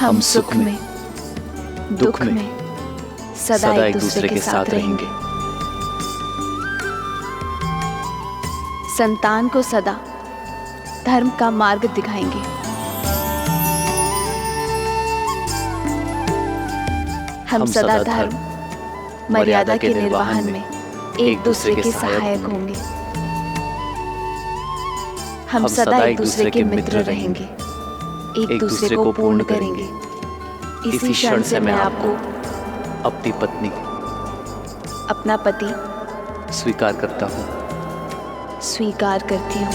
हम सुख में दुख में सदा एक दूसरे के साथ रहेंगे। संतान को सदा धर्म का मार्ग दिखाएंगे। हम सदा धर्म मर्यादा के निर्वहन में एक दूसरे के सहायक होंगे। हम सदा एक दूसरे के मित्र रहेंगे, एक दूसरे को पूर्ण करेंगे। इसी क्षण से मैं आपको अपनी पत्नी अपना पति स्वीकार करता हूँ। स्वीकार करती हूँ।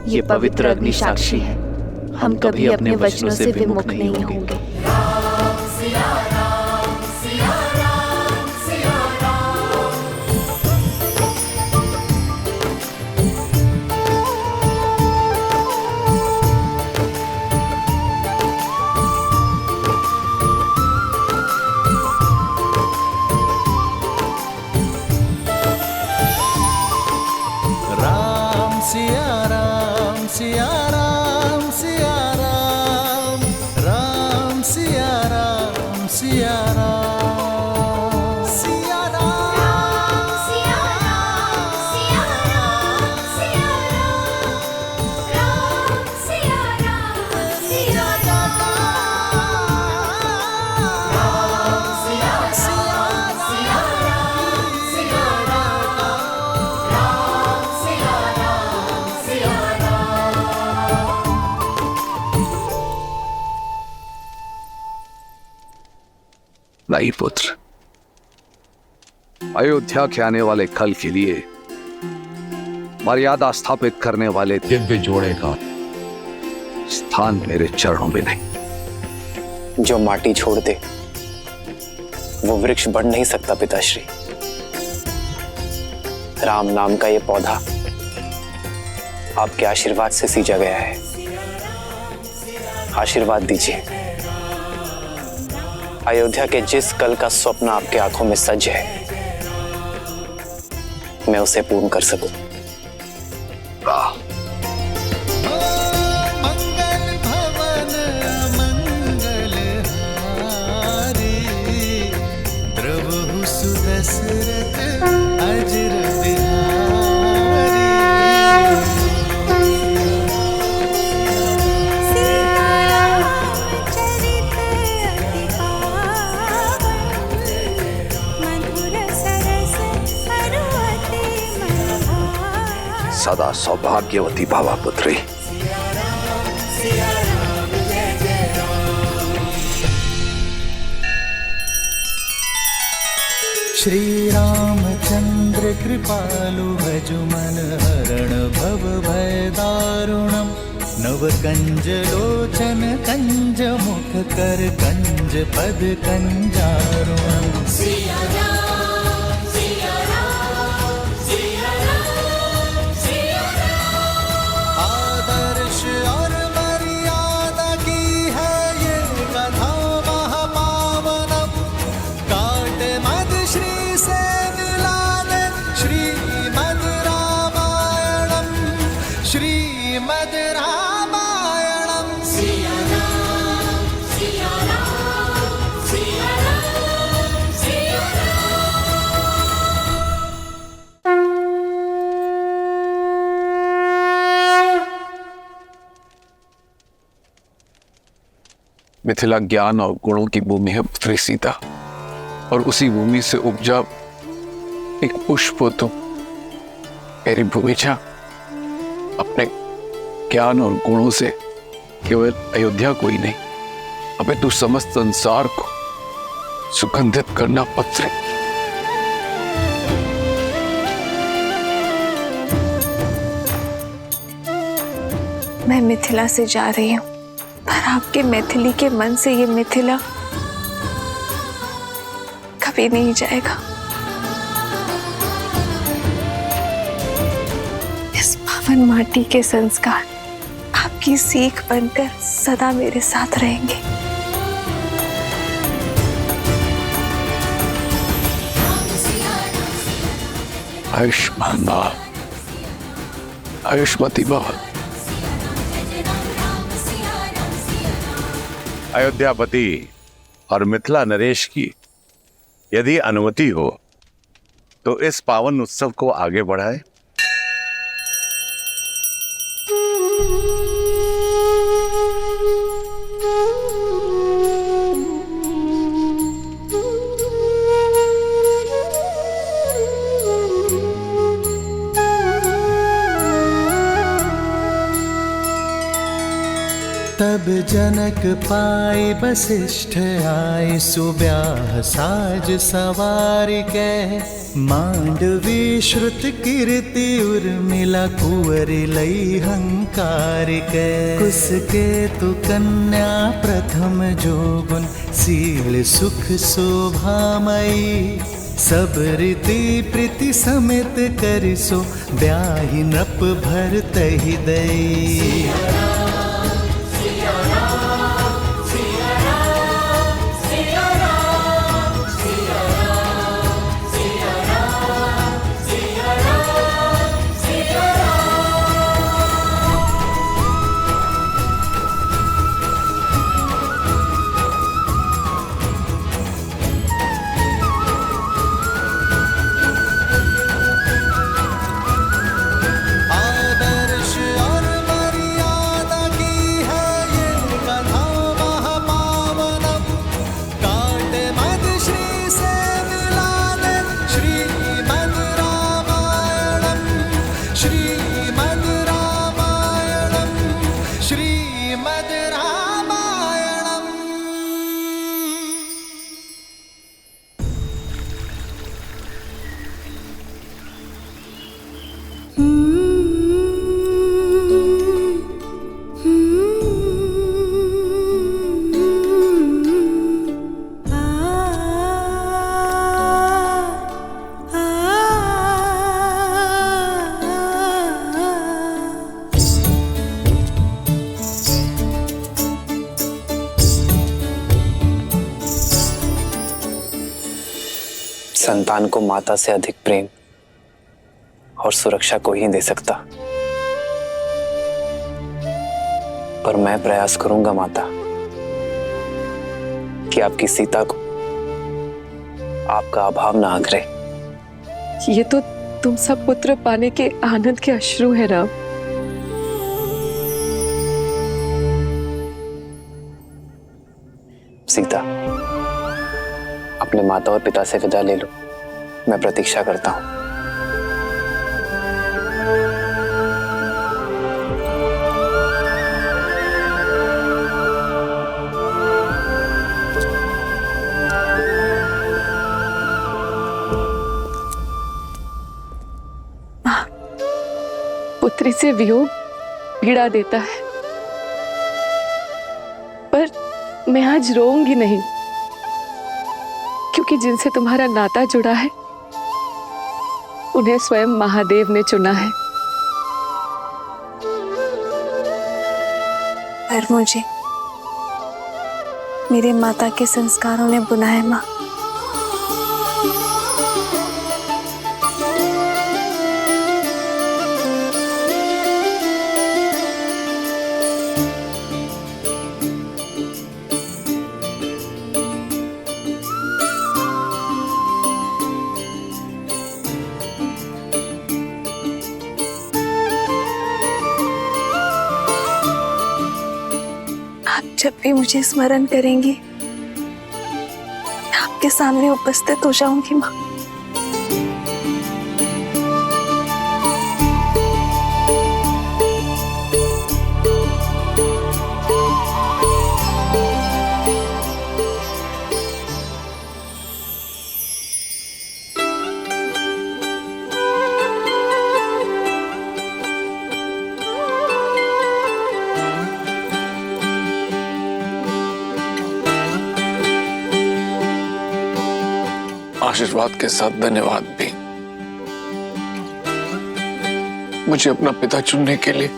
ये पवित्र अग्नि साक्षी है, हम कभी अपने वचनों से विमुख नहीं होंगे। नहीं पुत्र, अयोध्या के आने वाले कल के लिए मर्यादा स्थापित करने वाले दिव्य जोड़े का स्थान मेरे चरणों में नहीं। जो माटी छोड़ दे वो वृक्ष बढ़ नहीं सकता पिताश्री। राम नाम का ये पौधा आपके आशीर्वाद से सींचा गया है। आशीर्वाद दीजिए, अयोध्या के जिस कल का स्वप्न आपके आंखों में सज है, मैं उसे पूर्ण कर सकूं। मंगल भवन मंगल हारी, द्रवहु सुदशरथ अजर बिहारी। सदा सौभाग्यवती भावा पुत्री। श्री रामचंद्र कृपालु भजु मन हरण भव भय दारुणम। नव कंज लोचन कंज मुख कर कंज पद कंजारुणम। श्रीमद् रामायणम। सिया राम, सिया राम, सिया राम, सिया राम। मिथिला ज्ञान और गुणों की भूमि है पुत्री सीता, और उसी भूमि से उपजा एक पुष्प हो तुम। मेरी भूमिजा अपने ज्ञान और गुणों से केवल अयोध्या को ही नहीं, अपितु समस्त संसार को सुगंधित करना पुत्री। मैं मिथिला से जा रही हूँ, पर आपके मैथिली के मन से ये मिथिला कभी नहीं जाएगा। इस पावन माटी के संस्कार आपकी सीख बनकर सदा मेरे साथ रहेंगे। आयुष्मान भव, आयुष्मती भव। अयोध्यापति और मिथिला नरेश की यदि अनुमति हो तो इस पावन उत्सव को आगे बढ़ाए। तब जनक पाए वशिष्ठ आए, सुब्याह साज सवार के। मांडवी श्रुत कीर्ति उर्मिला, कुंवर लई हंकार के। कुसके तु कन्या प्रथम जोगुन, सील सुख शोभामयी। सब रीति प्रीति समेत करिसो, ब्याहि नृप भरतहि दई। संतान को माता से अधिक प्रेम और सुरक्षा कोई ही दे सकता। पर मैं प्रयास करूंगा माता कि आपकी सीता को आपका अभाव ना आगरे। ये तो तुम सब पुत्र पाने के आनंद के अश्रु है राम। सीता, अपने माता और पिता से विदा ले लो, मैं प्रतीक्षा करता हूं। पुत्री से वियोग पीड़ा देता है, पर मैं आज रोऊंगी नहीं, क्योंकि जिनसे तुम्हारा नाता जुड़ा है उन्हें स्वयं महादेव ने चुना है। पर मुझे मेरे माता के संस्कारों ने बुना है माँ। जब भी मुझे स्मरण करेंगी, मैं आपके सामने उपस्थित हो जाऊंगी माँ। आशीर्वाद के साथ धन्यवाद भी, मुझे अपना पिता चुनने के लिए।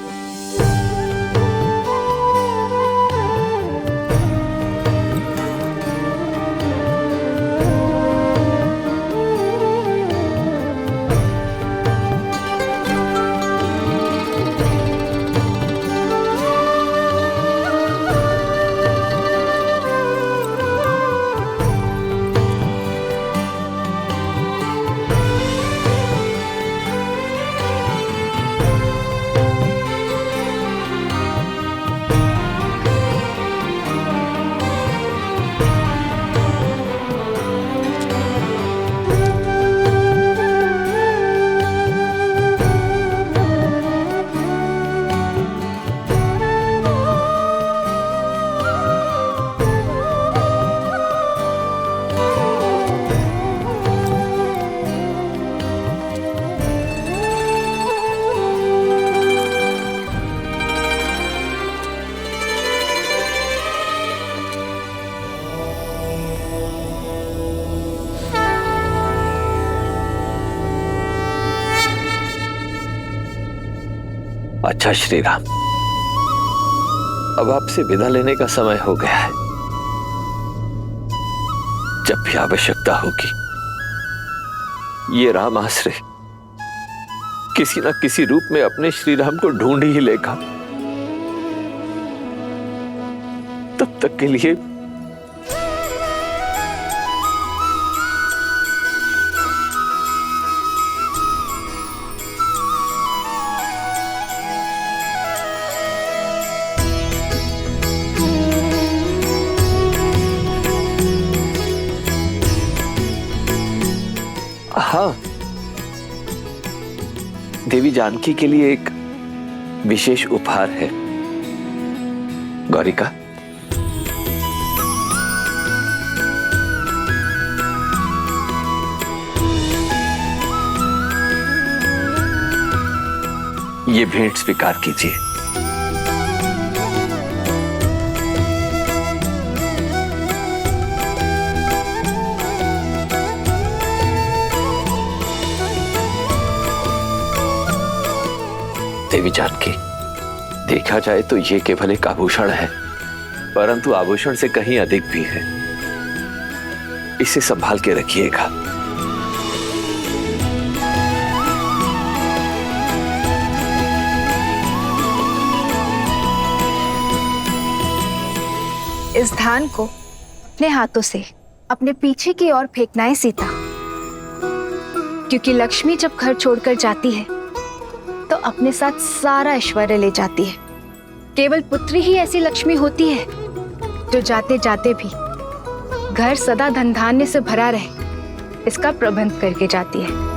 अच्छा श्री राम, अब आपसे विदा लेने का समय हो गया है। जब भी आवश्यकता होगी ये राम आश्रय किसी न किसी रूप में अपने श्री राम को ढूंढ ही लेगा। तब तक के लिए हाँ, देवी जानकी के लिए एक विशेष उपहार है। गौरिका, ये भेंट स्वीकार कीजिए। देवी जानकी, देखा जाए तो ये केवल एक आभूषण है, परंतु आभूषण से कहीं अधिक भी है। इसे संभाल के रखिएगा। इस धान को अपने हाथों से अपने पीछे की ओर फेंकना है सीता, क्योंकि लक्ष्मी जब घर छोड़कर जाती है तो अपने साथ सारा ऐश्वर्य ले जाती है। केवल पुत्री ही ऐसी लक्ष्मी होती है जो जाते जाते भी घर सदा धन धान्य से भरा रहे, इसका प्रबंध करके जाती है।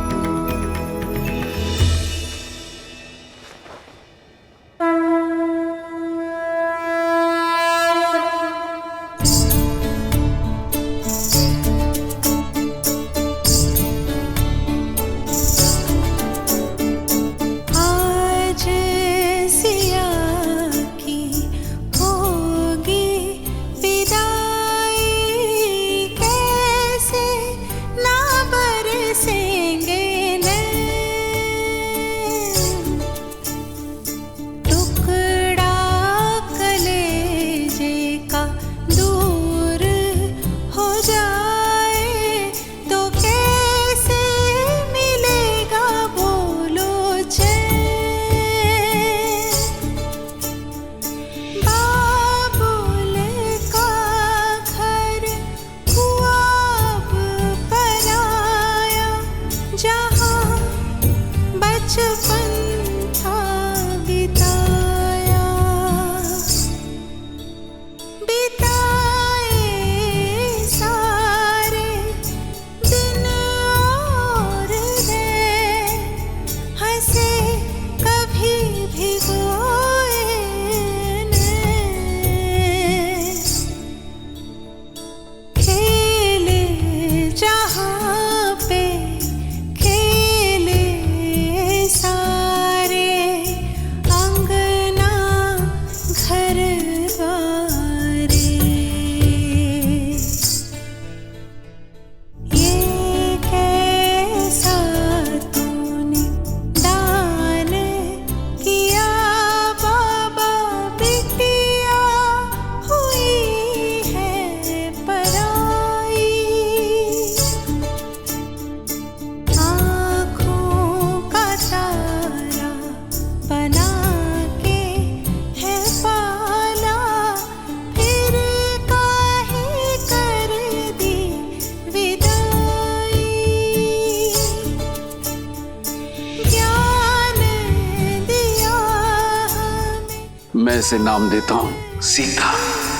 मैं इसे नाम देता हूं सीता।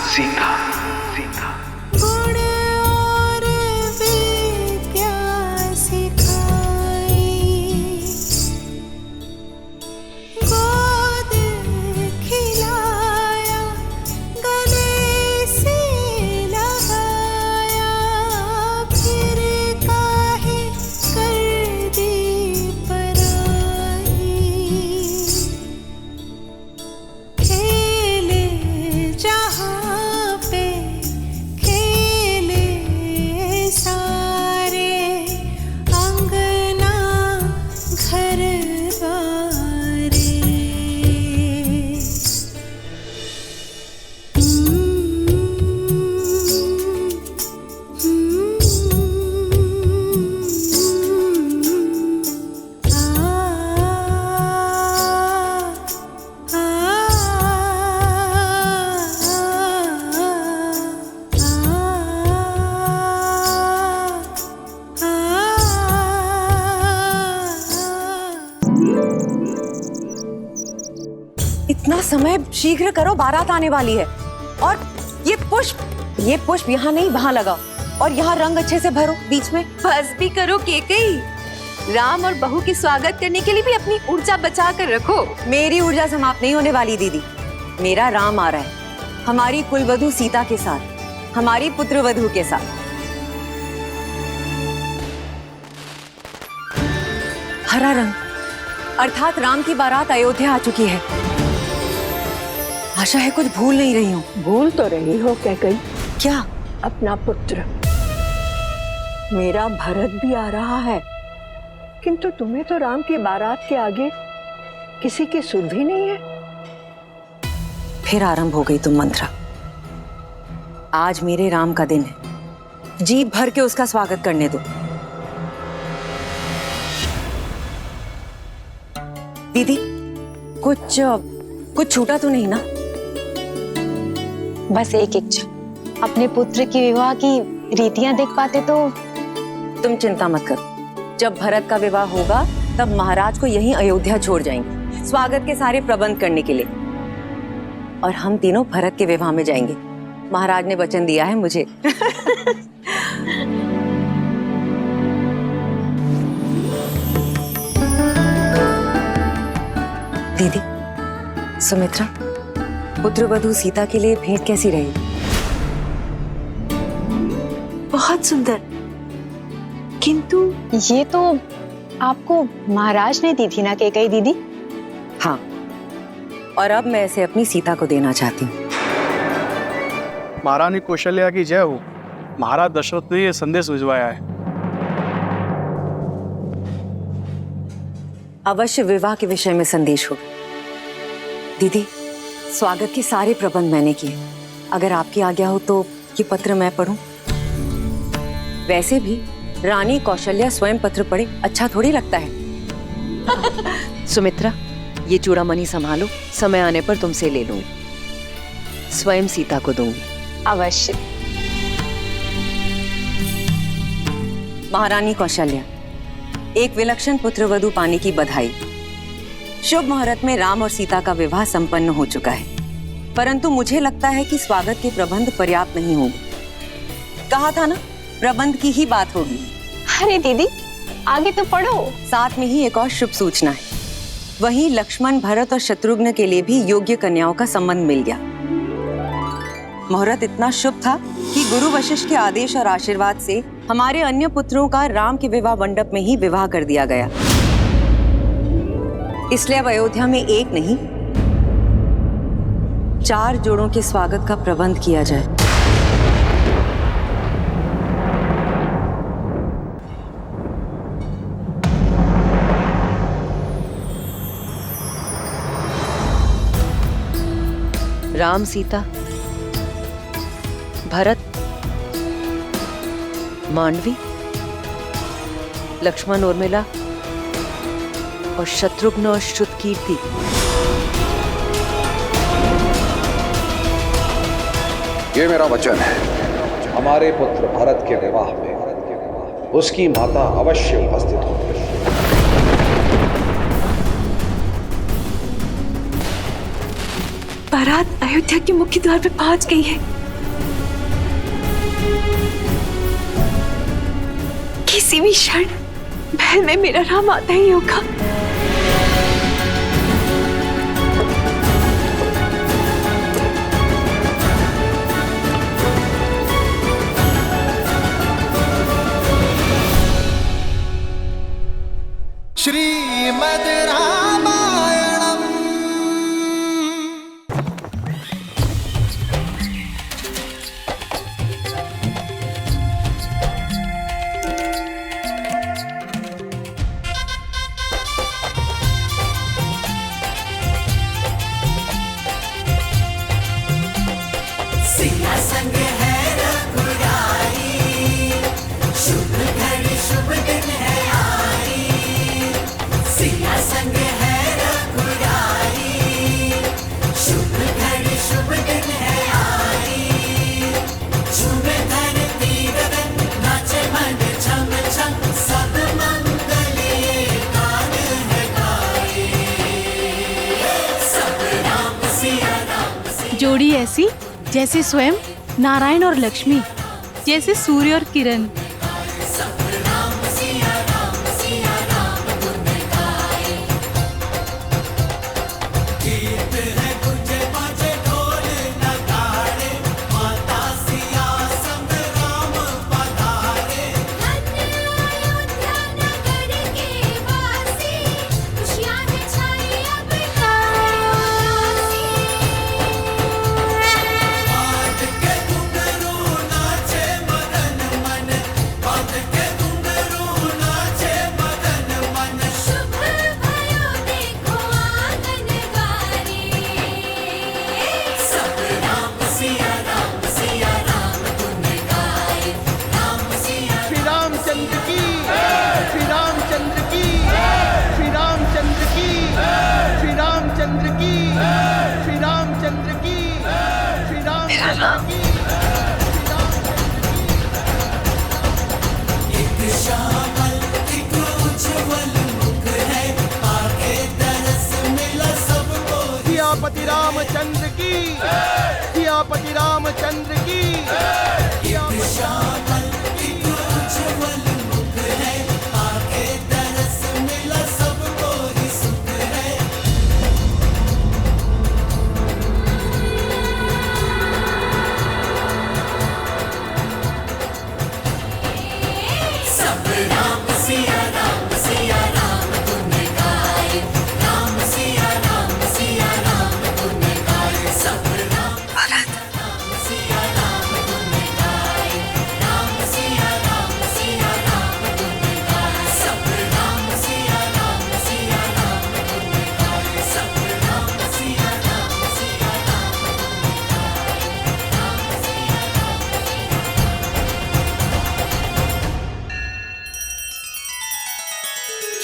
सीता सीता गुण और विद्या सिखाई, गोद खिलाया, गले से लगाया, फिर काहे कर दी पराई। खेले जहाँ इतना समय शीघ्र करो, बारात आने वाली है। और ये पुष्प यहाँ नहीं वहाँ लगाओ, और यहाँ रंग अच्छे से भरो बीच में। बस भी करो केकई। राम और बहू के स्वागत करने के लिए भी अपनी ऊर्जा बचा कर रखो। मेरी ऊर्जा समाप्त नहीं होने वाली दीदी। मेरा राम आ रहा है हमारी कुलवधू सीता के साथ, हमारी पुत्रवधू के साथ। हरा रंग अर्थात राम की बारात अयोध्या आ चुकी है। आशा है कुछ भूल नहीं रही हूँ। भूल तो रही हो कैकई, क्या? अपना पुत्र। मेरा भरत भी आ रहा है, किंतु तुम्हें तो राम की बारात के आगे किसी की सुध भी नहीं है। फिर आरंभ हो गई तुम मंत्रा। आज मेरे राम का दिन है, जी भर के उसका स्वागत करने दो। दीदी कुछ छूटा तो नहीं ना? बस एक इच्छा, अपने पुत्र की विवाह की रीतियां देख पाते तो। तुम चिंता मत करो, जब भरत का विवाह होगा तब महाराज को यहीं अयोध्या छोड़ जाएंगे स्वागत के सारे प्रबंध करने के लिए, और हम तीनों भरत के विवाह में जाएंगे। महाराज ने वचन दिया है मुझे। दीदी, सुमित्रा, पुत्रवधू सीता के लिए भेंट कैसी रही? बहुत सुंदर, किंतु ये तो आपको महाराज ने दी थी ना कैकई दीदी? हाँ, और अब मैं इसे अपनी सीता को देना चाहती हूँ। महारानी कौशल्या की जय हो। महाराज दशरथ ने ये संदेश भिजवाया है। अवश्य विवाह के विषय में संदेश होगा। दीदी, स्वागत के सारे प्रबंध मैंने किए। अगर आपकी आज्ञा हो तो ये पत्र मैं पढूं? वैसे भी रानी कौशल्या स्वयं पत्र पढ़े अच्छा थोड़ी लगता है। सुमित्रा, ये चूड़ामणि संभालो, समय आने पर तुमसे ले लूंगी। स्वयं सीता को दूंगी। अवश्य। महारानी कौशल्या, एक विलक्षण पुत्रवधू पाने की बधाई। शुभ मुहूर्त में राम और सीता का विवाह संपन्न हो चुका है, परंतु मुझे लगता है कि स्वागत के प्रबंध पर्याप्त नहीं होंगे। कहा था ना, प्रबंध की ही बात होगी। अरे दीदी, आगे तो पढ़ो। साथ में ही एक और शुभ सूचना है। वहीं लक्ष्मण, भरत और शत्रुघ्न के लिए भी योग्य कन्याओं का संबंध मिल गया। मुहूर्त इतना शुभ था कि गुरु वशिष्ठ के आदेश और आशीर्वाद से हमारे अन्य पुत्रों का राम के विवाह मंडप में ही विवाह कर दिया गया। इसलिए अब अयोध्या में एक नहीं, 4 जोड़ों के स्वागत का प्रबंध किया जाए। राम, सीता, भरत, मांडवी, लक्ष्मण, उर्मिला और शत्रुघ्न और श्रुतकीर्ति। ये मेरा वचन है, हमारे पुत्र भरत के विवाह में उसकी माता अवश्य उपस्थित होगी। बारात अयोध्या के मुख्य द्वार पर पहुंच गई है। किसी भी क्षण महल में मेरा राम आता ही होगा। श्रीमद् रामायणम्। जोड़ी ऐसी जैसे स्वयं नारायण और लक्ष्मी, जैसे सूर्य और किरण। सियापति रामचंद्र की, सियापति रामचंद्र की।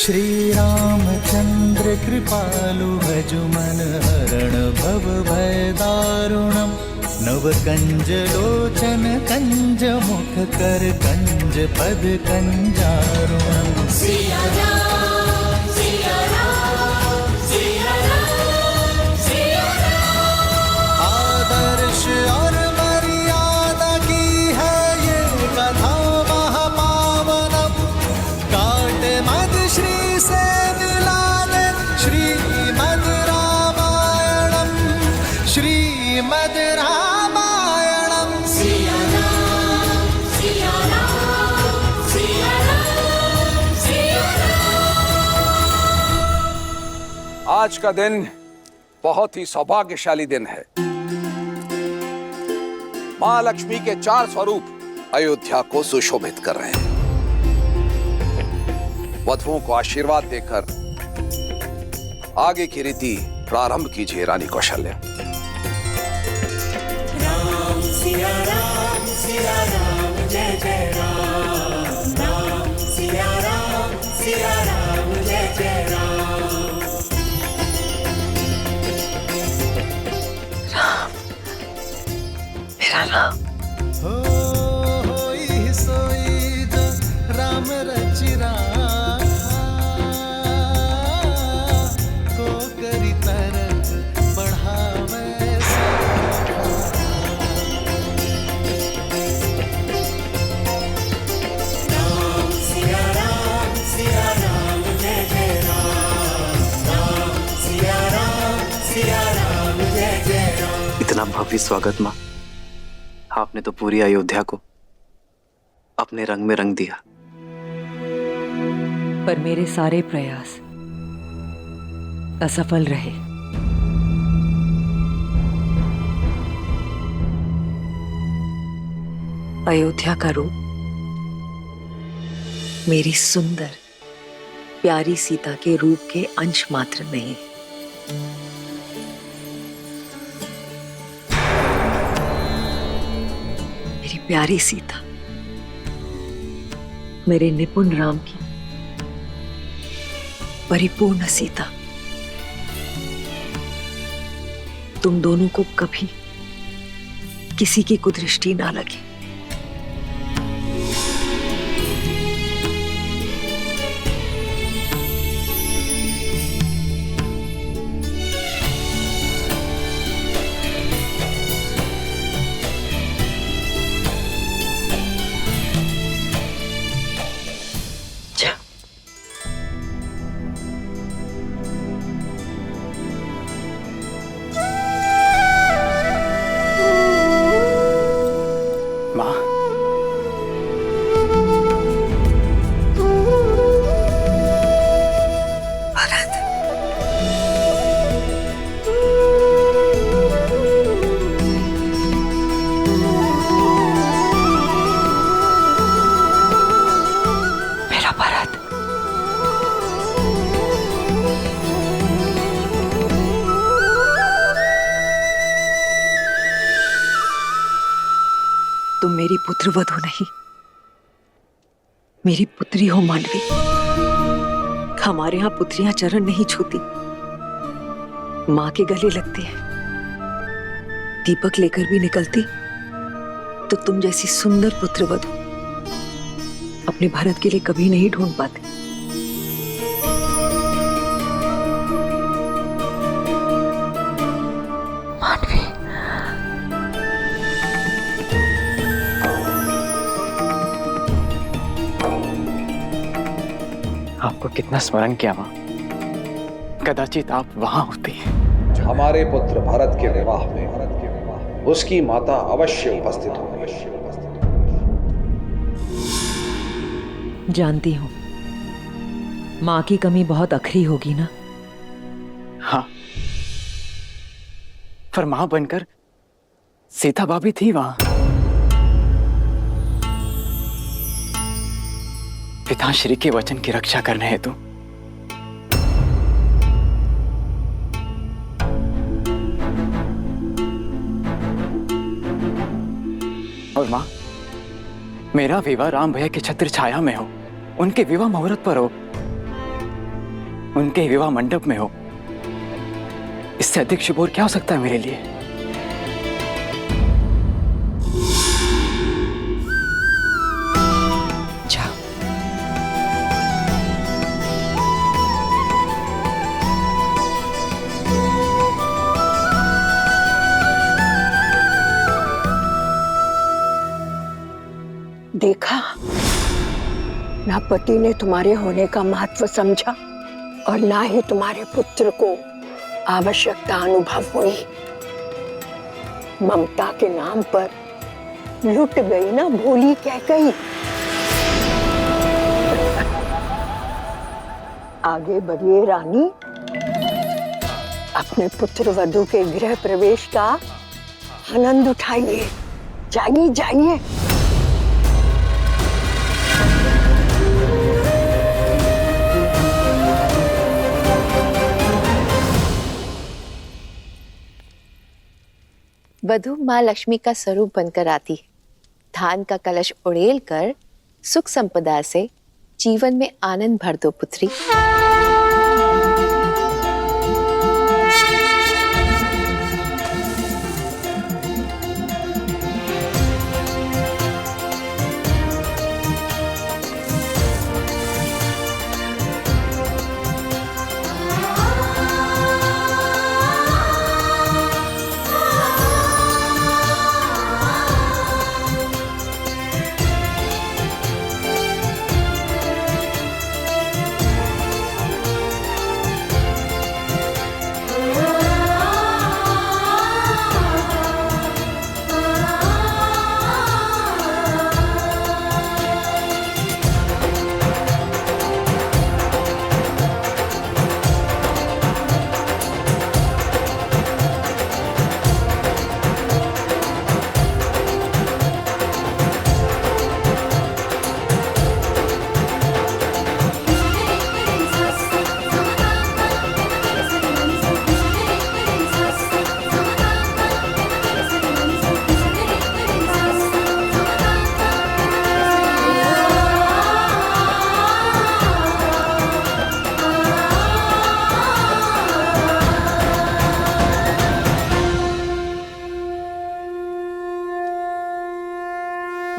श्री रामचंद्र कृपालु भजु मन हरण भव भय दारुणम। नव कंज लोचन कंज मुख कर कंज पद कंजारुणम। सिया राम, सिया राम, सिया राम, सिया राम। आदर्श और मर्यादा की है ये कथा महापावनम। काट मद श्री से मिला दे श्रीमद् रामायणम, श्रीमद् रामायणम। सिया राम, सिया राम, सिया राम, सिया राम। आज का दिन बहुत ही सौभाग्यशाली दिन है। मां लक्ष्मी के 4 स्वरूप अयोध्या को सुशोभित कर रहे हैं। वधुओं को आशीर्वाद देकर आगे की रीति प्रारंभ कीजिए रानी कौशल्या। राम सिया राम, सिया राम, जय जय राम। राम सिया राम, सिया राम, जय जय राम। राम, मेरा राम। होई सोई जो राम रचि को करी तरक बढ़ावे। राम सिया राम, सिया राम, जय जय राम। राम सिया राम, सिया राम, जय जय राम। इतना भव्य स्वागत माँ, आपने तो पूरी अयोध्या को अपने रंग में रंग दिया। पर मेरे सारे प्रयास असफल रहे। अयोध्या का रूप मेरी सुंदर प्यारी सीता के रूप के अंश मात्र नहीं। मेरी प्यारी सीता मेरे निपुण राम की परिपूर्ण सीता। तुम दोनों को कभी किसी की कुदृष्टि ना लगे। पुत्र वधू नहीं, मेरी पुत्री हो मानवी। हमारे यहाँ पुत्रियां चरण नहीं छूती, माँ के गले लगती है। दीपक लेकर भी निकलती तो तुम जैसी सुंदर पुत्र वधू अपने भारत के लिए कभी नहीं ढूंढ पाते। मानवी, आपको कितना स्मरण किया माँ, कदाचित आप वहां होती हैं। हमारे पुत्र भरत के विवाह में उसकी माता अवश्य उपस्थित होगी। जानती हूँ माँ की कमी बहुत अखरी होगी ना। हाँ, पर मां बनकर सीता भाभी थी वहां। पिताश्री के वचन की रक्षा करने हेतु। और मां, मेरा विवाह राम भैया की छत्र छाया में हो, उनके विवाह मुहूर्त पर हो, उनके विवाह मंडप में हो। इससे अधिक शुभ और क्या हो सकता है मेरे लिए। जाओ। देखा, ना पति ने तुम्हारे होने का महत्व समझा और ना ही तुम्हारे पुत्र को आवश्यकता अनुभव हुई। ममता के नाम पर लुट गई ना भोली कैकेयी। आगे बढ़िए रानी, अपने पुत्र वधू के गृह प्रवेश का आनंद उठाइए। जाइए जाइए। वधू माँ लक्ष्मी का स्वरूप बनकर आती है। धान का कलश उड़ेल कर सुख संपदा से जीवन में आनंद भर दो पुत्री।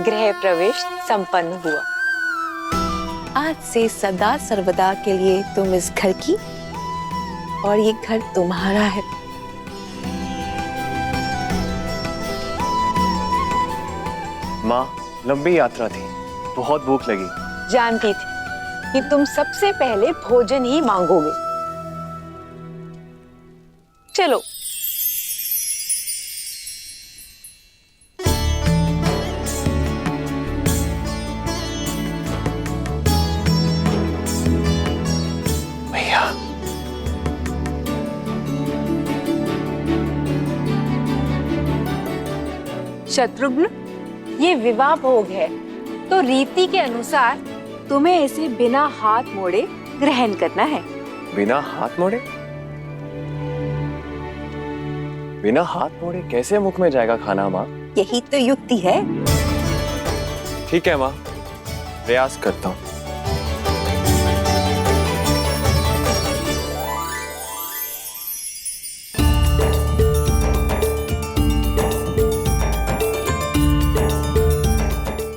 गृह प्रवेश संपन्न हुआ। आज से सदा सर्वदा के लिए तुम इस घर की और ये घर तुम्हारा है। माँ, लंबी यात्रा थी, बहुत भूख लगी। जानती थी कि तुम सबसे पहले भोजन ही मांगोगे। चलो। शत्रुघ्न, ये विवाह भोग है, तो रीति के अनुसार तुम्हें इसे बिना हाथ मोड़े ग्रहण करना है। बिना हाथ मोड़े? बिना हाथ मोड़े कैसे मुख में जाएगा खाना माँ? यही तो युक्ति है। ठीक है माँ, प्रयास करता हूँ।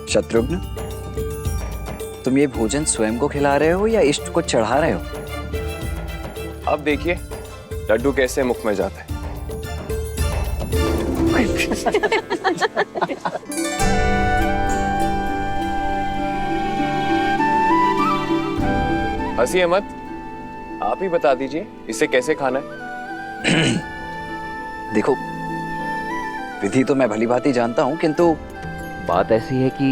शत्रुघ्न, तुम ये भोजन स्वयं को खिला रहे हो या इष्ट को चढ़ा रहे हो? अब देखिए लड्डू कैसे मुख में जाता है। हंसिए मत, आप ही बता दीजिए इसे कैसे खाना है। देखो, विधि तो मैं भली भांति जानता हूं, किंतु बात ऐसी है कि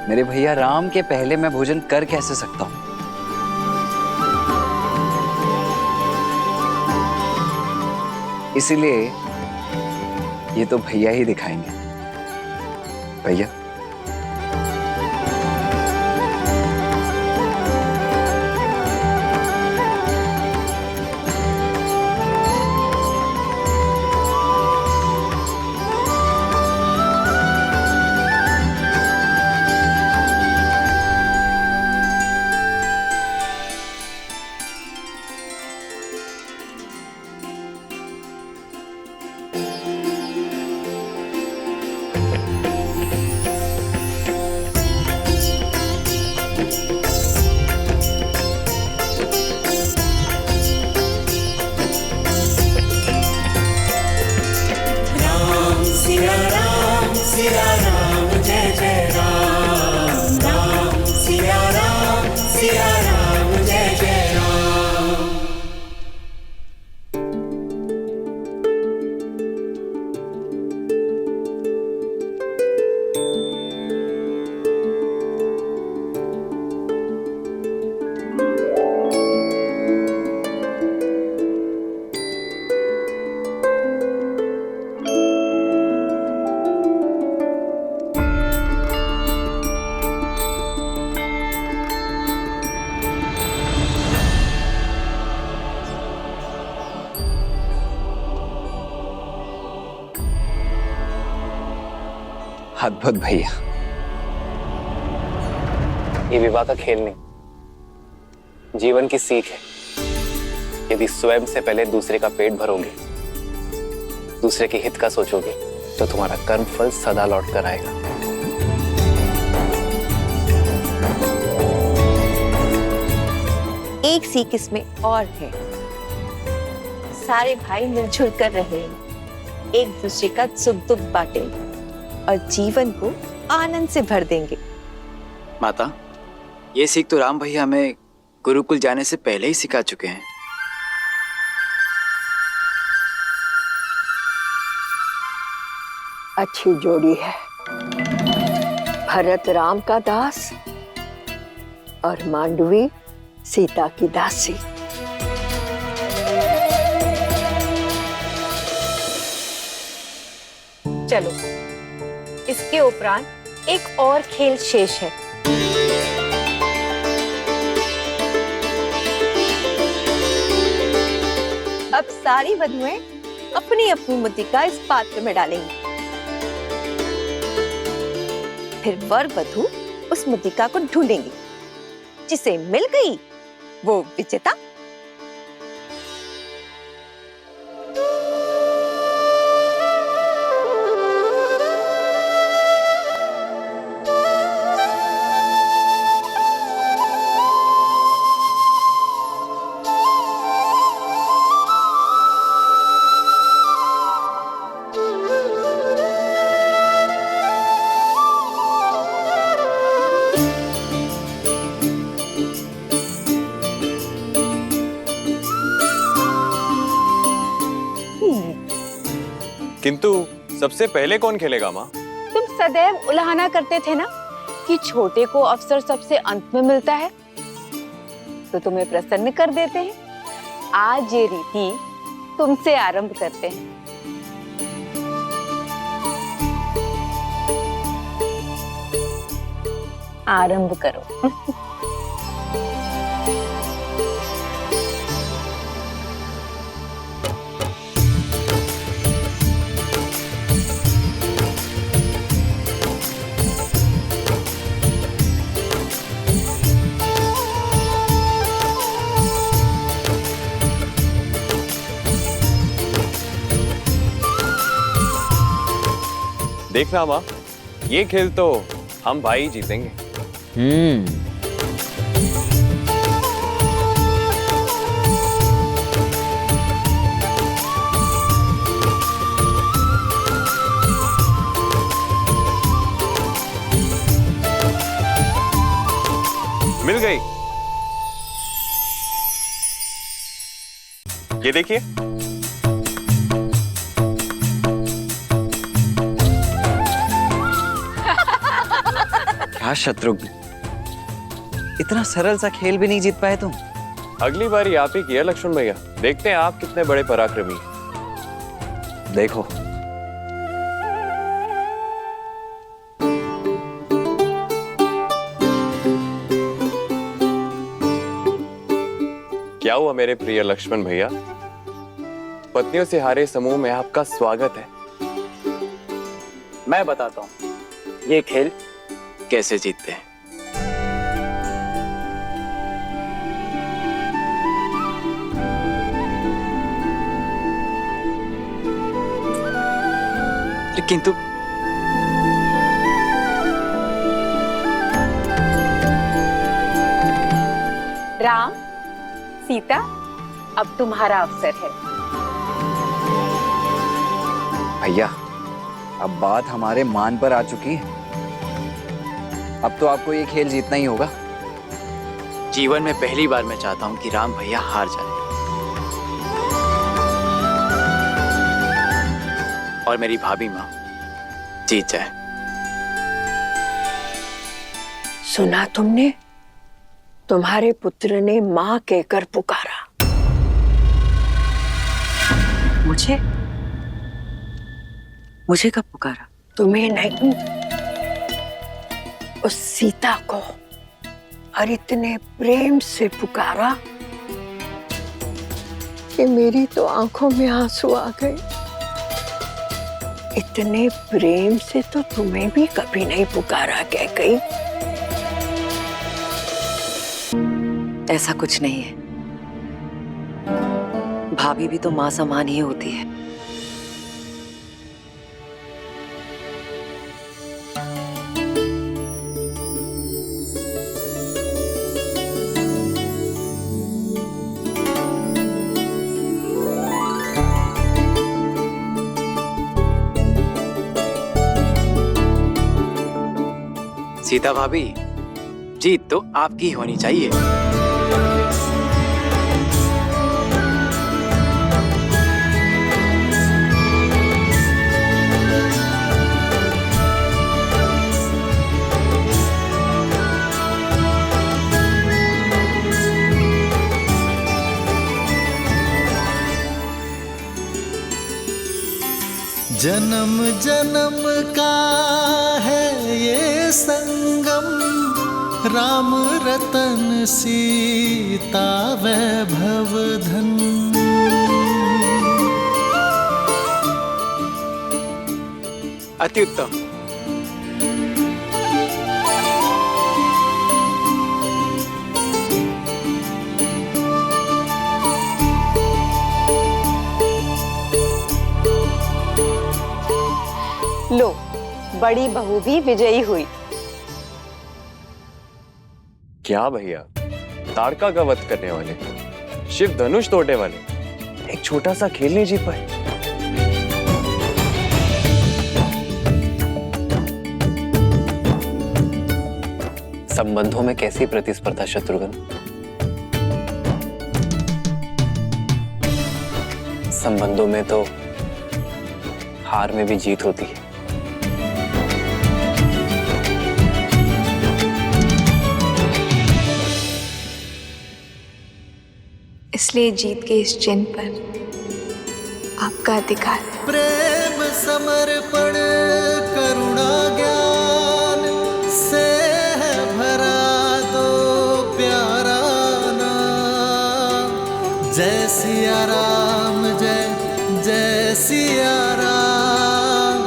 मेरे भैया राम के पहले मैं भोजन कर कैसे सकता हूं? इसीलिए ये तो भैया ही दिखाएंगे। भैया, सिया राम जय जय राम, राम सिया राम जय जय राम। अद्भुत भैया। ये विवाह का खेल नहीं, जीवन की सीख है। यदि स्वयं से पहले दूसरे का पेट भरोगे, दूसरे के हित का सोचोगे, तो तुम्हारा कर्म फल सदा लौट कर आएगा। एक सीख इसमें और है, सारे भाई मिलजुल कर रहेंगे, एक दूसरे का सुख दुख बांटेंगे और जीवन को आनंद से भर देंगे। माता, ये सीख तो राम भैया हमें गुरुकुल जाने से पहले ही सिखा चुके हैं। अच्छी जोड़ी है, भरत राम का दास और मांडवी सीता की दासी। चलो, इसके उपरांत एक और खेल शेष है। अब सारी वधुएं अपनी अपनी मुद्रिका इस पात्र में डालेंगी, फिर वर वधु उस मुद्रिका को ढूंढेंगी, जिसे मिल गई वो विजेता। किंतु सबसे पहले कौन खेलेगा माँ? तुम सदैव उलाहना करते थे ना कि छोटे को अवसर सबसे अंत में मिलता है, तो तुम्हें प्रसन्न कर देते हैं। आज ये रीति तुमसे आरंभ करते हैं। आरंभ करो। देखना माँ, ये खेल तो हम भाई जीतेंगे। मिल गई। ये देखिए। क्या शत्रुघ्न, इतना सरल सा खेल भी नहीं जीत पाए तुम? अगली बारी आप ही की है लक्ष्मण भैया, देखते हैं आप कितने बड़े पराक्रमी हैं। देखो। क्या हुआ मेरे प्रिय लक्ष्मण भैया? पत्नियों से हारे समूह में आपका स्वागत है। मैं बताता हूँ ये खेल कैसे जीतते हैं। किंतु राम, सीता, अब तुम्हारा अवसर है। भैया, अब बात हमारे मान पर आ चुकी है। अब तो आपको ये खेल जीतना ही होगा। जीवन में पहली बार मैं चाहता हूं कि राम भैया हार जाए और मेरी भाभी माँ जीत जाए। सुना तुमने? तुम्हारे पुत्र ने माँ कहकर पुकारा। मुझे कब पुकारा? तुम्हें नहीं, उस सीता को। और इतने प्रेम से पुकारा कि मेरी तो आंखों में आंसू आ गए। इतने प्रेम से तो तुम्हें भी कभी नहीं पुकारा कैकेयी। ऐसा कुछ नहीं है, भाभी भी तो माँ समान ही होती है। सीता भाभी, जीत तो आपकी होनी चाहिए। जन्म जन्म का है ये संगम, राम रतन सीता वैभव धन। अति उत्तम। लो, बड़ी बहू भी विजयी हुई। क्या भैया, ताड़का का वध करने वाले, शिव धनुष तोड़ने वाले, एक छोटा सा खेल नहीं जीत पाए। संबंधों में कैसी प्रतिस्पर्धा शत्रुघ्न? संबंधों में तो हार में भी जीत होती है। इसलिए जीत के इस चिन्ह पर आपका अधिकार है। प्रेम समर्पण करुणा ज्ञान से है भरा दो प्यारा नाम। जय सिया राम, जय जय सिया राम,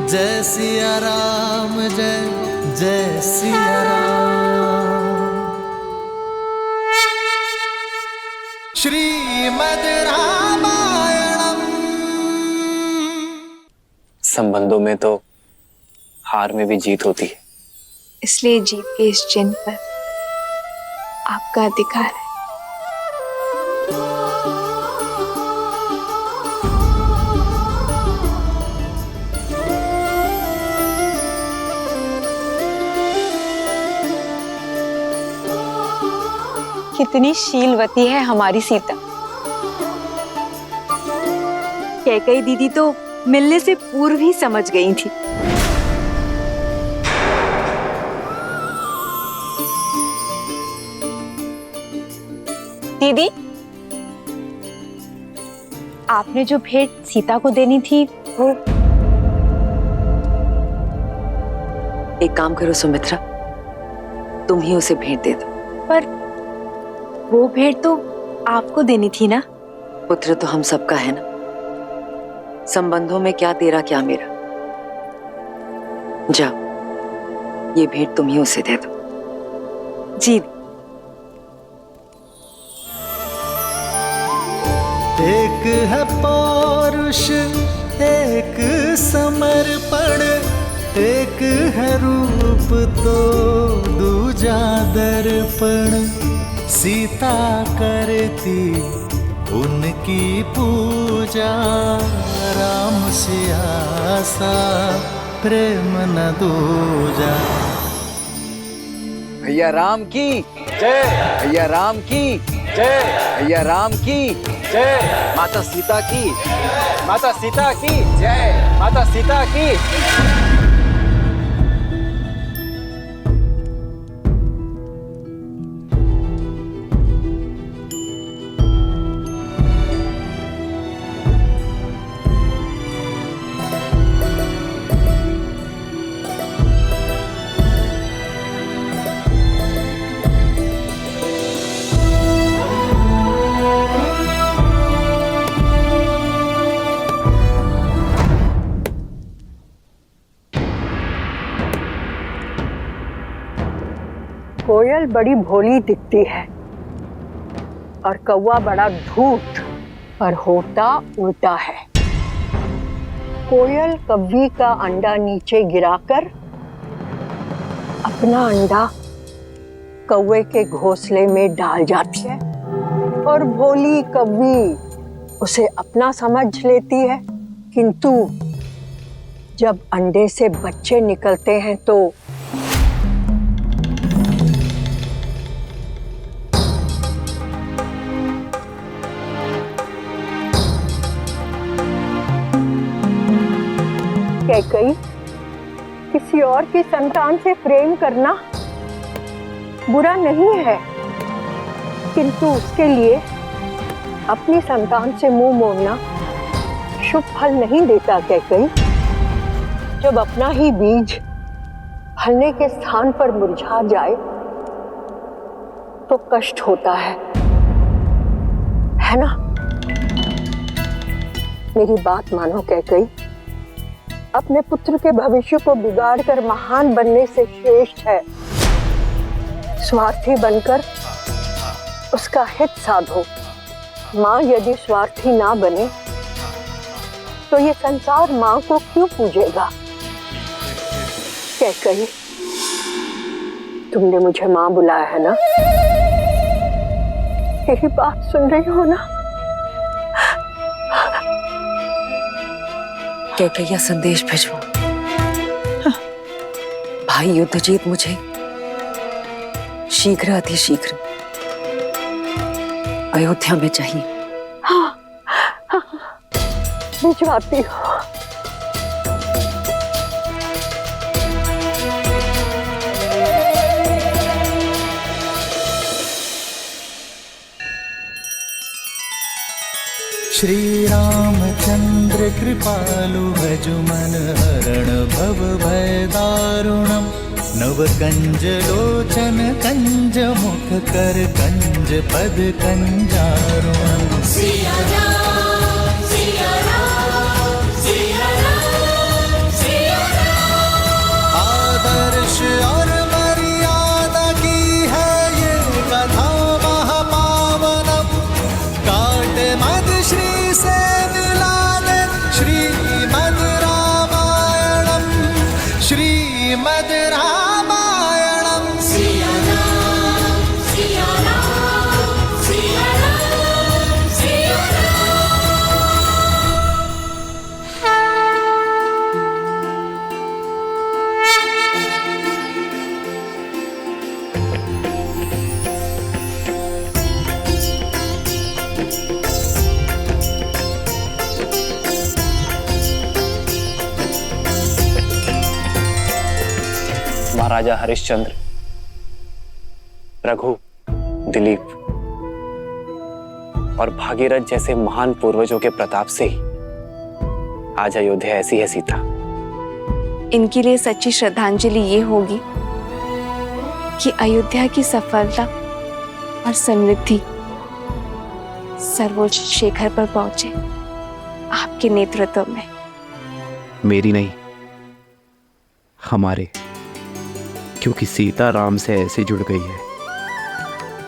जय सिया राम, जय जय सिया राम। श्रीमद् रामायणम। संबंधों में तो हार में भी जीत होती है। इसलिए जीत के इस चिन्ह पर आपका अधिकार है। कितनी शीलवती है हमारी सीता। कैकई दीदी तो मिलने से पूर्व ही समझ गई थी। दीदी, आपने जो भेंट सीता को देनी थी वो। एक काम करो सुमित्रा, तुम ही उसे भेंट दे दो। पर वो भेंट तो आपको देनी थी ना। पुत्र तो हम सबका है ना, संबंधों में क्या तेरा क्या मेरा। जाओ, ये भेंट तुम ही उसे दे दो। जी। एक है पौरुष, एक समर्पण, एक है रूप तो दूजा दर्पण। सीता करती उनकी पूजा, राम सिया सा प्रेम न दूजा। भैया राम की जय, भैया राम की जय, भैया राम की जय, माता सीता की, माता सीता की जय, माता सीता की। कोयल बड़ी भोली दिखती है और कौवा बड़ा धूर्त, पर होता उल्टा है। कोयल कव्वी का अंडा नीचे गिराकर अपना अंडा कौवे के घोंसले में डाल जाती है और भोली कव्वी उसे अपना समझ लेती है, किंतु जब अंडे से बच्चे निकलते हैं तो कैकई, किसी और की संतान से प्रेम करना बुरा नहीं है, किंतु उसके लिए अपनी संतान से मुंह मोड़ना शुभ फल नहीं देता। कैकई, जब अपना ही बीज फलने के स्थान पर मुरझा जाए तो कष्ट होता है ना? मेरी बात मानो कैकई, अपने पुत्र के भविष्य को बिगाड़कर महान बनने से श्रेष्ठ है स्वार्थी बनकर उसका हित साधो। माँ यदि स्वार्थी ना बने तो ये संसार माँ को क्यों पूजेगा? कैकई, तुमने मुझे माँ बुलाया है ना? यही बात सुन रही हो ना? कैकैया संदेश भिजवाओ। भाई युद्धजीत मुझे शीघ्र अतिशीघ्र अयोध्या में चाहिए। हाँ, भिजवाती हूँ। श्री रामचंद्र कृपालु भजु मन हरण भव भय दारुणम। नव कंज लोचन कंज मुख कर कंज पद कंजारुणम। सिया राम, सिया राम, सिया राम, सिया राम। आदर्श और मर्यादा की है ये कथा महापावनम। काट मद श्री से मिला दे श्रीमद् रामायणम। श्री राजा हरिश्चंद्र, रघु, दिलीप और भागीरथ जैसे महान पूर्वजों के प्रताप से ही आज अयोध्या ऐसी है सीता। इनके लिए सच्ची श्रद्धांजलि ये होगी कि अयोध्या की सफलता और समृद्धि सर्वोच्च शिखर पर पहुंचे आपके नेतृत्व में। मेरी नहीं, हमारे, क्योंकि सीता राम से ऐसे जुड़ गई है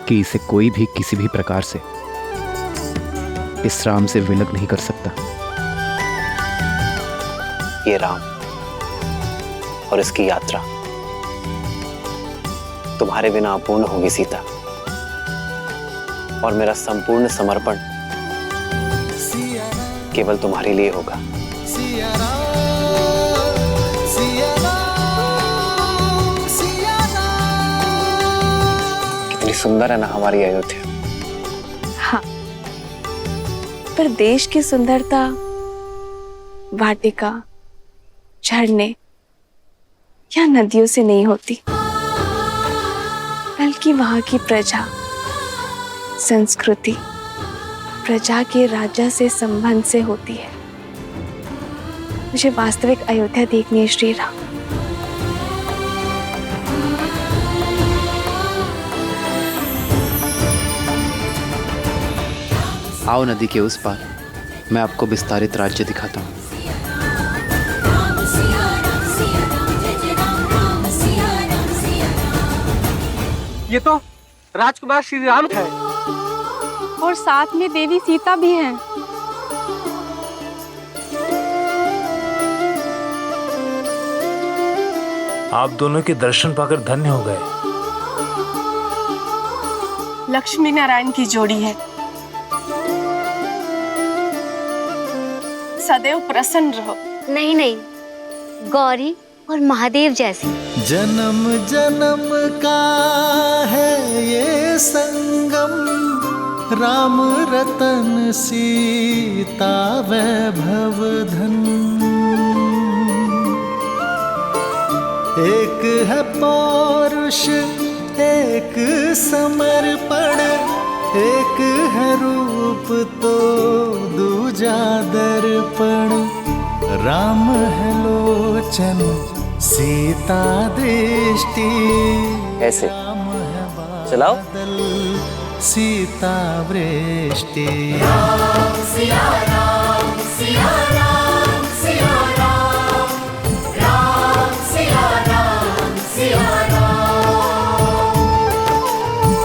कि इसे कोई भी किसी भी प्रकार से इस राम से विलग नहीं कर सकता। ये राम और इसकी यात्रा तुम्हारे बिना अपूर्ण होगी सीता, और मेरा संपूर्ण समर्पण केवल तुम्हारे लिए होगा। कितनी सुंदर है ना हमारी अयोध्या। हाँ, पर देश की सुंदरता वाटिका, झरने या नदियों से नहीं होती, बल्कि वहां की प्रजा, संस्कृति, प्रजा के राजा से संबंध से होती है। मुझे वास्तविक अयोध्या देखनी है श्री राम। आओ नदी के उस पार, मैं आपको विस्तारित राज्य दिखाता हूँ। ये तो राजकुमार श्री राम है और साथ में देवी सीता भी हैं। आप दोनों के दर्शन पाकर धन्य हो गए। लक्ष्मी नारायण की जोड़ी है, सदैव प्रसन्न रहो। नहीं नहीं, गौरी और महादेव जैसे। जन्म जन्म का है ये संगम, राम रतन सीता वैभव धन। एक है पौरुष, एक समर्पण, एक है रूप तो दूजा दर्पण। राम है लोचन, सीता दृष्टि, ऐसे चलाओ। सीता वृष्टि। राम सिया राम सिया राम सिया राम, राम सिया राम सिया राम,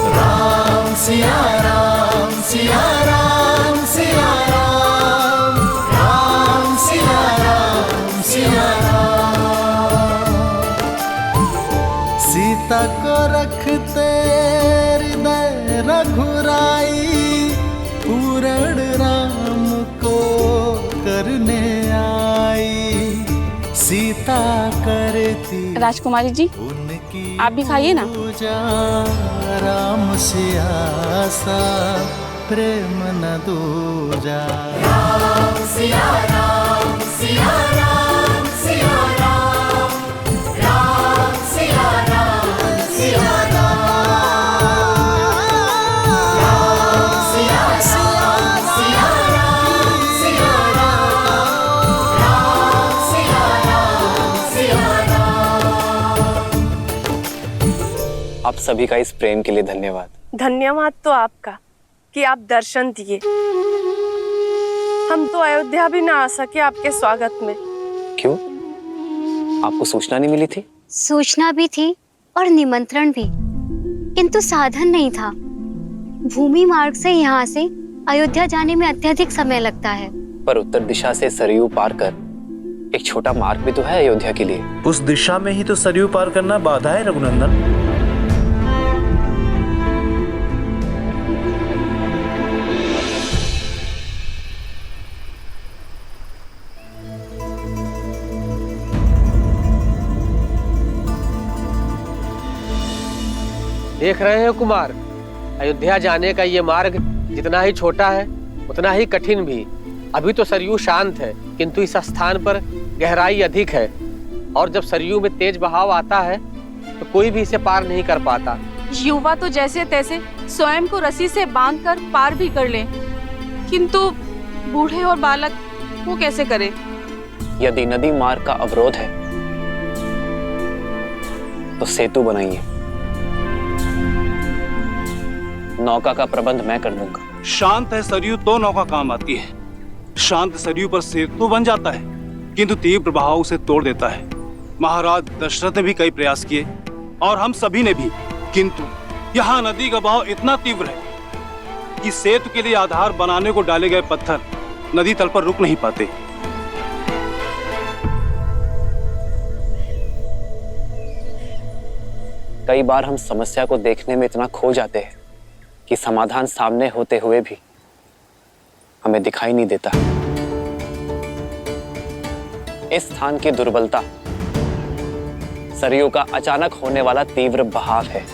राम सिया राम सिया राम सिया राम, राम सिया राम सिया राम। सीता को रखते हृदय रघुराई, पूर्ण राम को करने आई। सीता करती राजकुमारी जी, आप भी खाइए ना। राम सियासा प्रेम न दूजा। राम सिया राम सिया राम सिया राम, राम सिया राम सिया राम, राम सिया राम सिया राम सिया राम, राम सिया राम सिया राम। आप सभी का इस प्रेम के लिए धन्यवाद। धन्यवाद तो आपका कि आप दर्शन दिए। हम तो अयोध्या भी ना आ सके आपके स्वागत में। क्यों? आपको सूचना नहीं मिली थी? सूचना भी थी और निमंत्रण भी, किंतु साधन नहीं था। भूमि मार्ग से यहाँ से अयोध्या जाने में अत्यधिक समय लगता है। पर उत्तर दिशा से सरयू पार कर एक छोटा मार्ग भी तो है अयोध्या के लिए। उस दिशा में ही तो सरयू पार करना बाधा है रघुनंदन। देख रहे हैं कुमार, अयोध्या जाने का ये मार्ग जितना ही छोटा है उतना ही कठिन भी। अभी तो सरयू शांत है, किंतु इस स्थान पर गहराई अधिक है, और जब सरयू में तेज बहाव आता है तो कोई भी इसे पार नहीं कर पाता। युवा तो जैसे तैसे स्वयं को रस्सी से बांधकर पार भी कर ले, किंतु बूढ़े और बालक वो कैसे करे? यदि नदी मार्ग का अवरोध है तो सेतु बनाइए, नौका का प्रबंध मैं कर दूंगा। शांत है सरयू तो नौका काम आती है। शांत सरयू पर सेतु बन जाता है, किंतु तीव्र बहाव उसे तोड़ देता है। महाराज दशरथ ने भी कई प्रयास किए और हम सभी ने भी, किंतु यहाँ नदी का बहाव इतना तीव्र है कि सेतु के लिए आधार बनाने को डाले गए पत्थर नदी तल पर रुक नहीं पाते। कई बार हम समस्या को देखने में इतना खो जाते हैं कि समाधान सामने होते हुए भी हमें दिखाई नहीं देता। इस स्थान की दुर्बलता सरयू का अचानक होने वाला तीव्र बहाव है,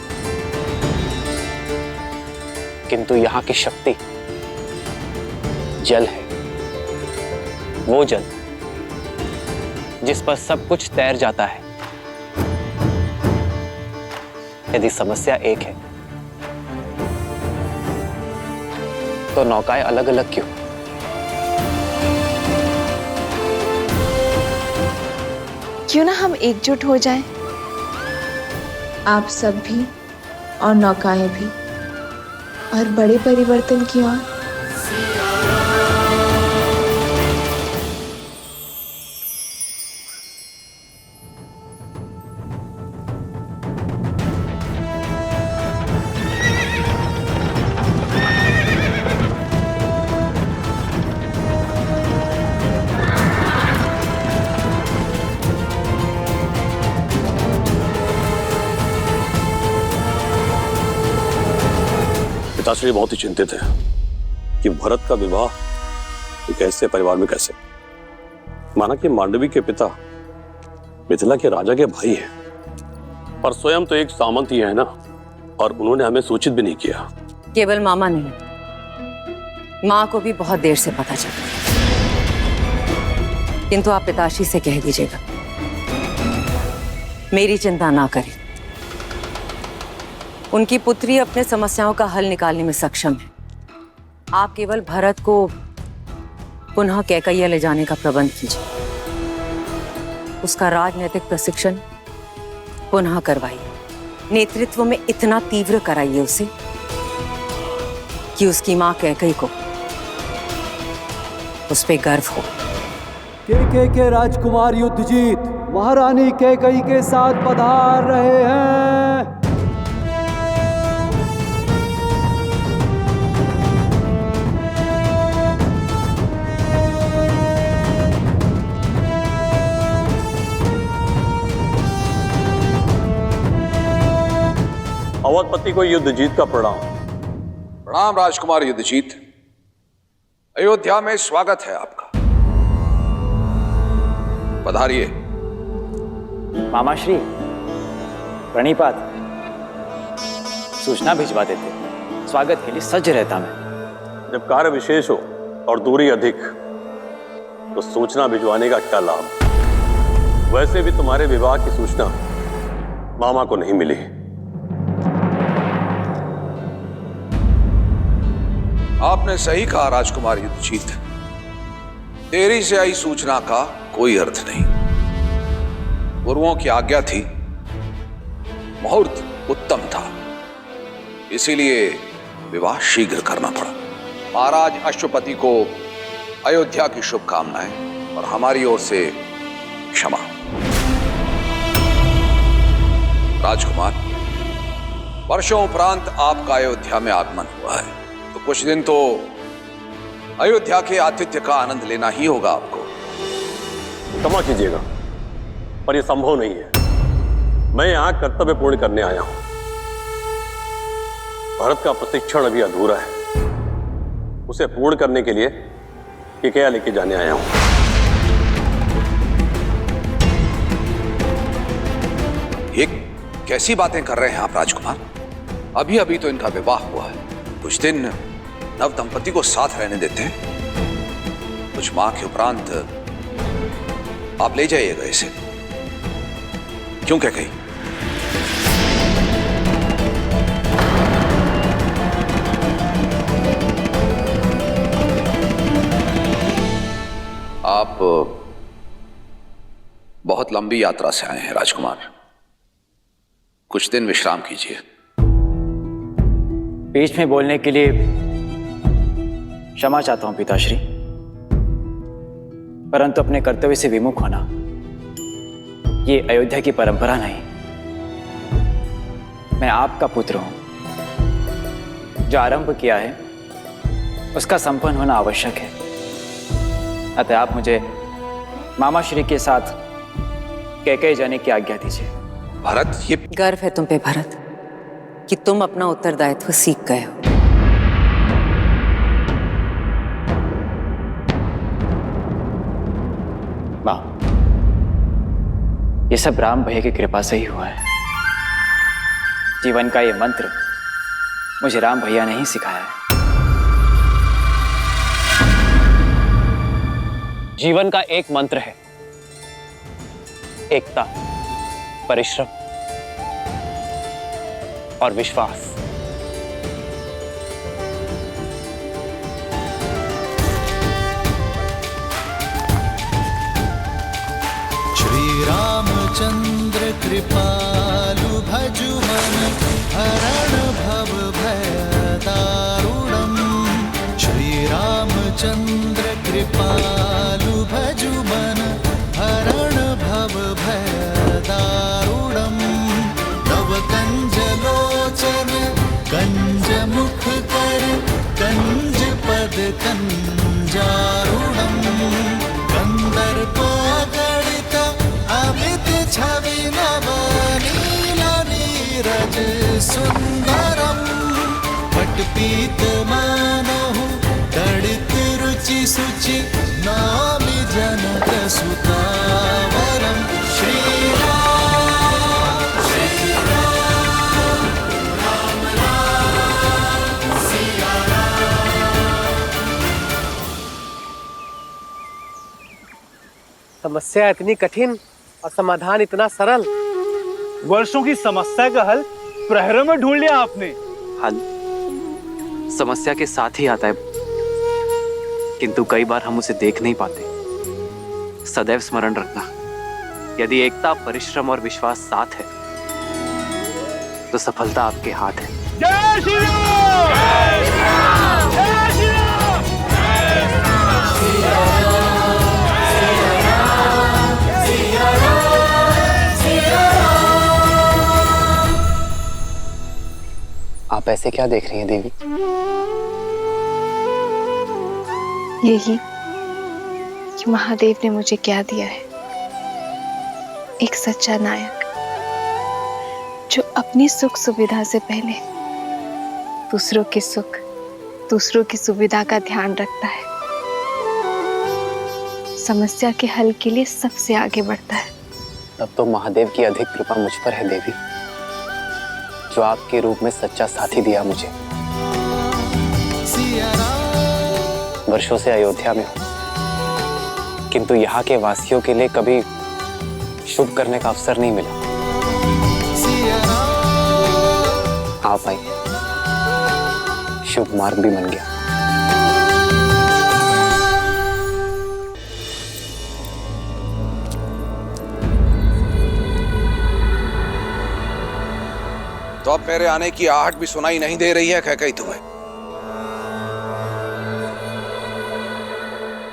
किंतु यहां की शक्ति जल है। वो जल जिस पर सब कुछ तैर जाता है। यदि समस्या एक है तो नौकाएं अलग अलग क्यों? क्यों ना हम एकजुट हो जाएं? आप सब भी और नौकाएं भी, और बड़े परिवर्तन की ओर। पिताश्री बहुत ही चिंतित है कि भरत का विवाह एक ऐसे परिवार में कैसे। माना कि मांडवी के पिता मिथिला के राजा के भाई हैं, पर स्वयं तो एक सामंत ही है ना, और उन्होंने हमें सूचित भी नहीं किया। केवल मामा नहीं, माँ को भी बहुत देर से पता चला, किंतु आप पिताश्री से कह दीजिएगा मेरी चिंता ना करें। उनकी पुत्री अपने समस्याओं का हल निकालने में सक्षम है। आप केवल भरत को पुनः कैकैया ले जाने का प्रबंध कीजिए, उसका राजनीतिक प्रशिक्षण पुनः करवाइए, नेतृत्व में इतना तीव्र कराइए उसे कि उसकी मां कैकई को उस पे गर्व हो। के राजकुमार युद्धजीत महारानी कैकई के साथ पधार रहे हैं। अवधपति को युद्धजीत का प्रणाम। प्रणाम राजकुमार युद्धजीत, अयोध्या में स्वागत है आपका, पधारिए। मामाश्री प्रणिपात, सूचना भिजवा देते, स्वागत के लिए सज्ज रहता मैं। जब कार्य विशेष हो और दूरी अधिक तो सूचना भिजवाने का क्या लाभ। वैसे भी तुम्हारे विवाह की सूचना मामा को नहीं मिली। आपने सही कहा राजकुमार युद्धजीत, देरी से आई सूचना का कोई अर्थ नहीं। गुरुओं की आज्ञा थी, मुहूर्त उत्तम था, इसीलिए विवाह शीघ्र करना पड़ा। महाराज अश्वपति को अयोध्या की शुभकामनाएं और हमारी ओर से क्षमा। राजकुमार, वर्षों उपरांत आपका अयोध्या में आगमन हुआ है, तो कुछ दिन तो अयोध्या के आतिथ्य का आनंद लेना ही होगा आपको। क्षमा कीजिएगा, पर यह संभव नहीं है। मैं यहां कर्तव्य पूर्ण करने आया हूं। भरत का प्रशिक्षण अभी अधूरा है, उसे पूर्ण करने के लिए कैकैया लेके जाने आया हूं। ये कैसी बातें कर रहे हैं आप राजकुमार? अभी अभी तो इनका विवाह हुआ है, कुछ दिन नव दंपति को साथ रहने देते हैं। कुछ माह के उपरांत आप ले जाइएगा इसे। क्यों कैकई? लंबी यात्रा से आए हैं राजकुमार, कुछ दिन विश्राम कीजिए। बीच में बोलने के लिए क्षमा चाहता हूं पिताश्री, परंतु अपने कर्तव्य से विमुख होना ये अयोध्या की परंपरा नहीं। मैं आपका पुत्र हूं, जो आरंभ किया है उसका संपन्न होना आवश्यक है। अतः आप मुझे मामा श्री के साथ कैकेयी जाने की आज्ञा दीजिए। भरत, ये गर्व है तुम पे भरत कि तुम अपना उत्तरदायित्व सीख गए हो। मां, ये सब राम भैया की कृपा से ही हुआ है। जीवन का ये मंत्र मुझे राम भैया ने ही सिखाया है। जीवन का एक मंत्र है, एकता, परिश्रम और विश्वास। श्री रामचंद्र कृपालु भजुमन हरण भव भय दारुणम। श्री रामचंद्र कृपालु भजुमन हरण भव भय दारुणम। नव कंज लोचन कंज मुख कर कंज पद कंजारुणम। कंदर्पगणित अमित छवि नव नील नीरज सुंदरम। पटपीत मानहु दड़ित रुचि सुचि नामि जनक सुतावरम। श्री राम राम राम सिया समस्या इतनी कठिन और समाधान इतना सरल। वर्षों की समस्या का हल प्रहरों में ढूंढ लिया आपने। हल समस्या के साथ ही आता है, किंतु कई बार हम उसे देख नहीं पाते। सदैव स्मरण रखना, यदि एकता, परिश्रम और विश्वास साथ है तो सफलता आपके हाथ है। जय श्री राम! जय श्री राम! जय श्री राम! आप ऐसे क्या देख रही हैं देवी? यही कि महादेव ने मुझे क्या दिया है, एक सच्चा नायक जो अपनी सुख सुविधा से पहले दूसरों के सुख, दूसरों की सुविधा का ध्यान रखता है, समस्या के हल के लिए सबसे आगे बढ़ता है। तब तो महादेव की अधिक कृपा मुझ पर है देवी, जो आपके रूप में सच्चा साथी दिया मुझे। वर्षों से अयोध्या में हूं, किंतु यहाँ के वासियों के लिए कभी शुभ करने का अवसर नहीं मिला। आप आई, शुभ मार्ग भी बन गया। तो अब मेरे आने की आहट भी सुनाई नहीं दे रही है कैकेयी तुम्हें?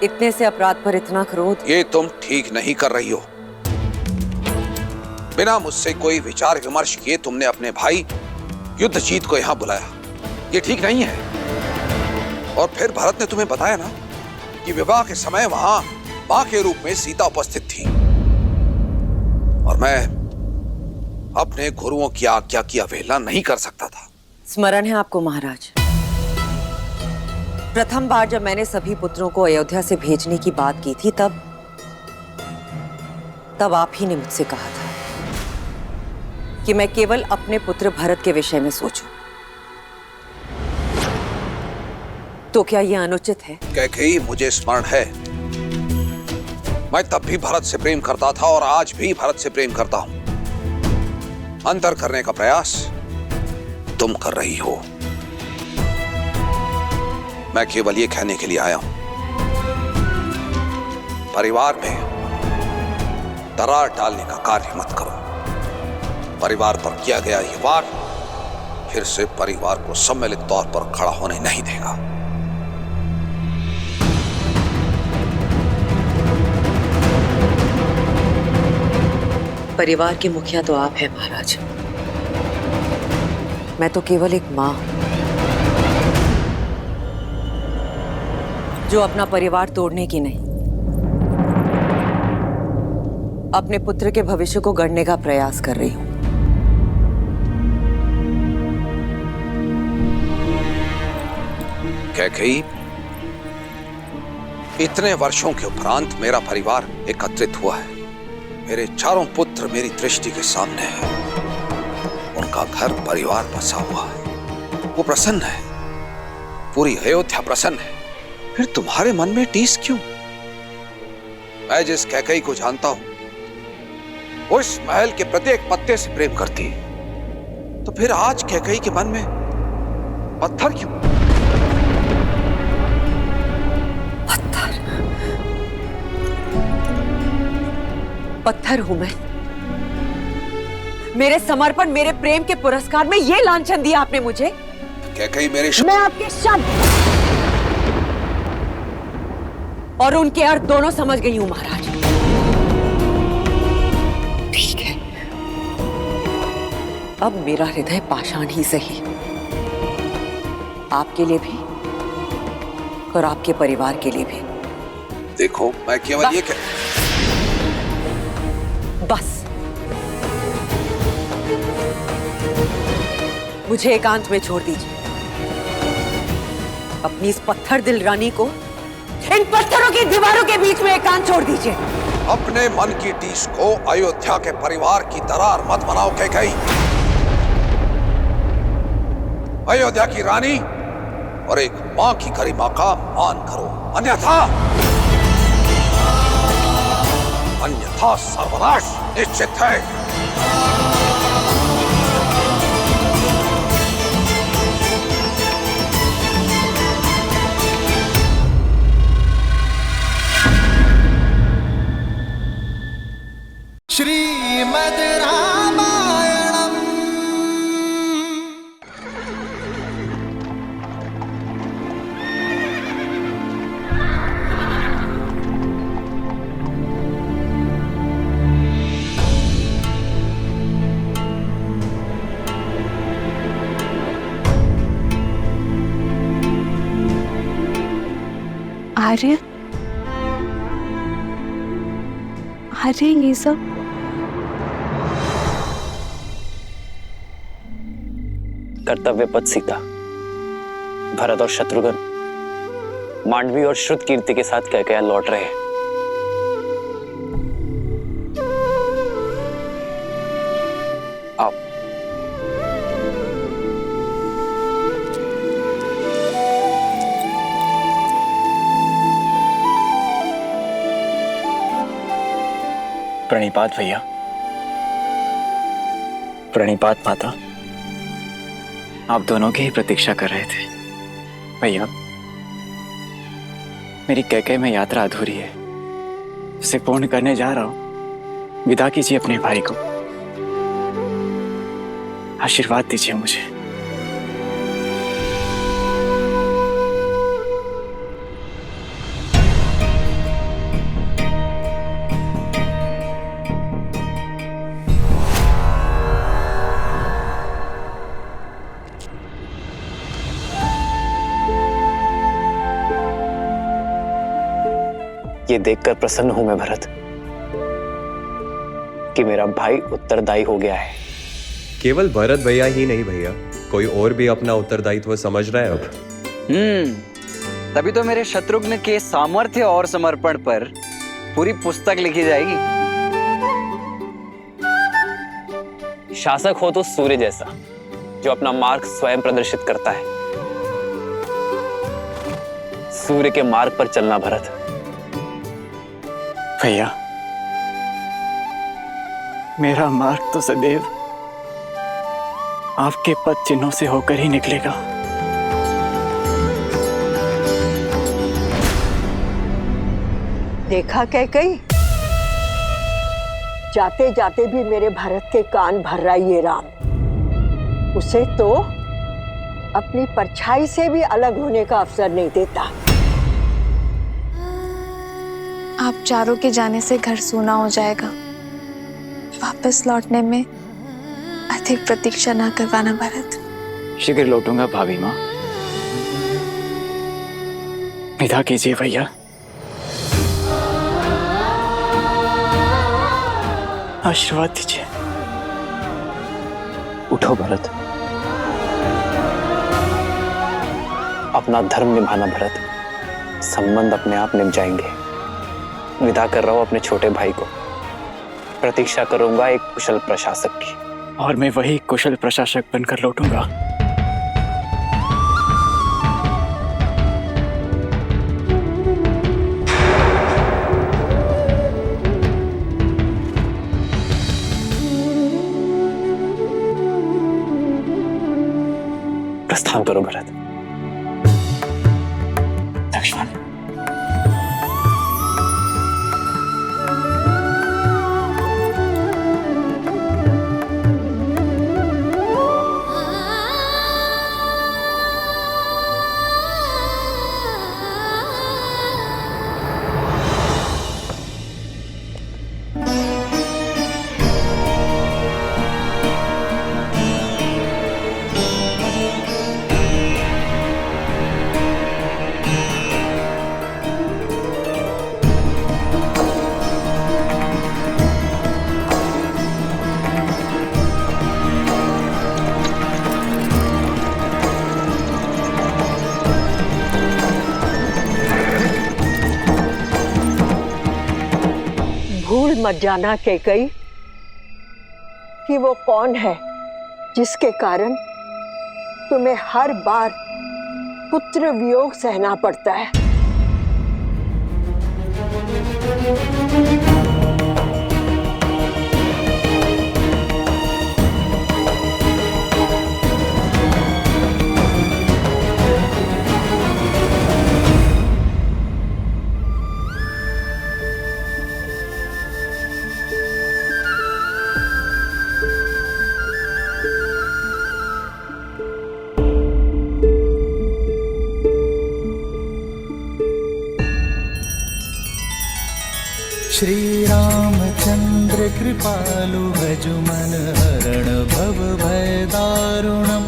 इतने से अपराध पर इतना क्रोध? ये तुम ठीक नहीं कर रही हो। बिना मुझसे कोई विचार विमर्श किए तुमने अपने भाई युद्धजीत को यहां बुलाया, ये ठीक नहीं है। और फिर भरत ने तुम्हें बताया ना कि विवाह के समय वहां मां के रूप में सीता उपस्थित थी, और मैं अपने गुरुओं की आज्ञा की अवहेलना नहीं कर सकता था। स्मरण है आपको महाराज, प्रथम बार जब मैंने सभी पुत्रों को अयोध्या से भेजने की बात की थी, तब आप ही ने मुझसे कहा था कि मैं केवल अपने पुत्र भरत के विषय में सोचूं। तो क्या यह अनुचित है? कैकेयी, मुझे स्मरण है, मैं तब भी भरत से प्रेम करता था और आज भी भरत से प्रेम करता हूं। अंतर करने का प्रयास तुम कर रही हो। मैं केवल ये कहने के लिए आया हूं, परिवार में दरार डालने का कार्य मत करो। परिवार पर किया गया ये वार फिर से परिवार को सम्मिलित तौर पर खड़ा होने नहीं देगा। परिवार के मुखिया तो आप हैं महाराज, मैं तो केवल एक मां हूं जो अपना परिवार तोड़ने की नहीं, अपने पुत्र के भविष्य को गढ़ने का प्रयास कर रही हूं। कैकेयी, इतने वर्षों के उपरांत मेरा परिवार एकत्रित हुआ है। मेरे चारों पुत्र मेरी दृष्टि के सामने हैं। उनका घर परिवार बसा हुआ है, वो प्रसन्न है, पूरी अयोध्या प्रसन्न है। फिर तुम्हारे मन में टीस क्यों? मैं जिस कैकेयी को जानता हूं वो इस महल के प्रत्येक पत्ते से प्रेम करती है, तो फिर आज कैकेयी के मन में पत्थर क्यों? पत्थर हूं मैं? मेरे समर्पण, मेरे प्रेम के पुरस्कार में ये लांछन दिया आपने मुझे? कैकेयी मेरे मैं आपके शब्द और उनके अर्थ दोनों समझ गई हूं महाराज। ठीक है, अब मेरा हृदय पाषाण ही सही, आपके लिए भी और आपके परिवार के लिए भी। देखो, मैं केवल ये बस मुझे एकांत में छोड़ दीजिए। अपनी इस पत्थर दिल रानी को इन पत्थरों की दीवारों के बीच में एकांत छोड़ दीजिए। अपने मन की टीस को अयोध्या के परिवार की दरार मत बनाओ कैकेयी। अयोध्या की रानी और एक मां की गरिमा का मान करो, अन्यथा सर्वनाश निश्चित है। श्रीमद् रामायणम्। आर्य, आर्य ये सब कर्तव्य पथ सीता, भरत और शत्रुघ्न मांडवी और श्रुत कीर्ति के साथ कैकेयी लौट रहे हैं। आओ। प्रणिपात भैया, प्रणिपात माता। आप दोनों की ही प्रतीक्षा कर रहे थे भैया। मेरी कैकेयी में यात्रा अधूरी है, उसे पूर्ण करने जा रहा हूं। विदा कीजिए अपने भाई को, आशीर्वाद दीजिए मुझे। ये देखकर प्रसन्न हूं मैं भरत कि मेरा भाई उत्तरदायी हो गया है। केवल भरत भैया ही नहीं भैया, कोई और भी अपना उत्तरदायित्व समझ रहा है अब। तभी तो मेरे शत्रुघ्न के सामर्थ्य और समर्पण पर पूरी पुस्तक लिखी जाएगी। शासक हो तो सूर्य जैसा, जो अपना मार्ग स्वयं प्रदर्शित करता है। सूर्य के मार्ग पर चलना भरत। भैया, मेरा मार्ग तो सदैव आपके पद चिन्हों से होकर ही निकलेगा। देखा कैकेयी, जाते जाते भी मेरे भरत के कान भर रहा है ये राम। उसे तो अपनी परछाई से भी अलग होने का अवसर नहीं देता। आप चारों के जाने से घर सूना हो जाएगा। वापस लौटने में अधिक प्रतीक्षा ना करवाना भरत। शीघ्र लौटूंगा भाभी माँ। विदा कीजिए भैया। आशीर्वाद दीजिए। उठो भरत, अपना धर्म निभाना भरत। संबंध अपने आप निभ जाएंगे। विदा कर रहा हूं अपने छोटे भाई को। प्रतीक्षा करूंगा एक कुशल प्रशासक की। और मैं वही कुशल प्रशासक बनकर लौटूंगा। प्रस्थान करो भरत। लक्ष्मण, भूल मत जाना कैकई कि वो कौन है जिसके कारण तुम्हें हर बार पुत्र वियोग सहना पड़ता है। श्री रामचंद्र कृपालु भजु मन हरण भव भय दारुणम।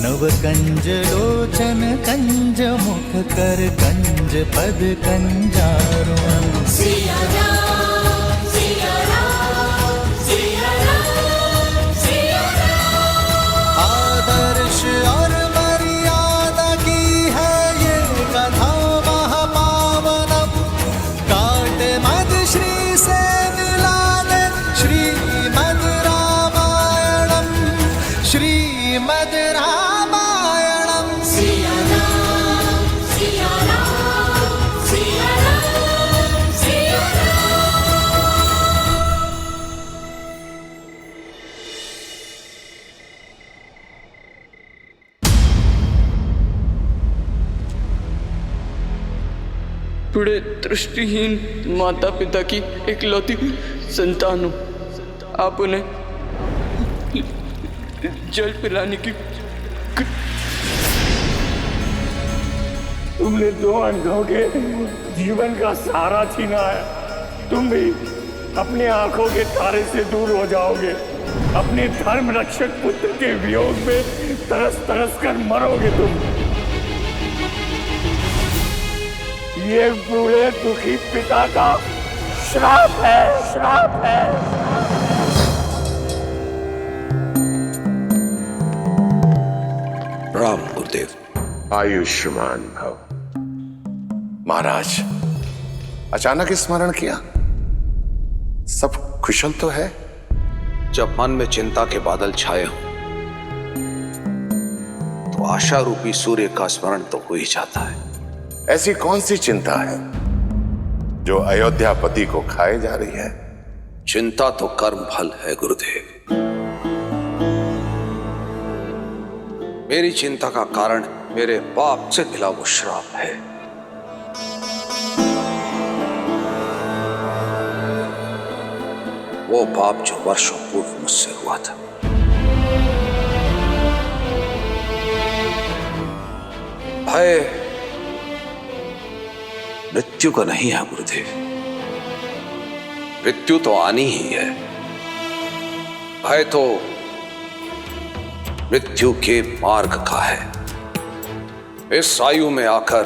नव कंज लोचन कंज मुख कर कंज पद कंजारुणम। सिया राम सिया राम सिया राम सिया राम। आदर्श और मर्यादा की है ये कथा महापावनम। काट मद श्री से मिला दे श्रीमद् रामायणम। श्रीमद् रामायणम। सिया राम सिया राम सिया राम सिया राम। बूढ़े दृष्टिहीन माता पिता की इकलौती संतान हूं। आप उन्हें जल पिलाने की तुमने दो अंधों के जीवन का सहारा छीना है। तुम भी अपनी आंखों के तारे से दूर हो जाओगे। अपने धर्म रक्षक पुत्र के वियोग में तरस तरस कर मरोगे तुम। ये बूढ़े दुखी पिता का श्राप है, श्राप है। राम गुरुदेव। आयुष्मान भव। महाराज, अचानक स्मरण किया? सब कुशल तो है? जब मन में चिंता के बादल छाए हों तो आशा रूपी सूर्य का स्मरण तो हो ही जाता है। ऐसी कौन सी चिंता है जो अयोध्यापति को खाए जा रही है? चिंता तो कर्म फल है गुरुदेव। मेरी चिंता का कारण मेरे बाप से मिला वो श्राप है। वो पाप जो वर्षों पूर्व मुझसे हुआ था। भय मृत्यु का नहीं है गुरुदेव, मृत्यु तो आनी ही है। भय तो मृत्यु के मार्ग का है। इस आयु में आकर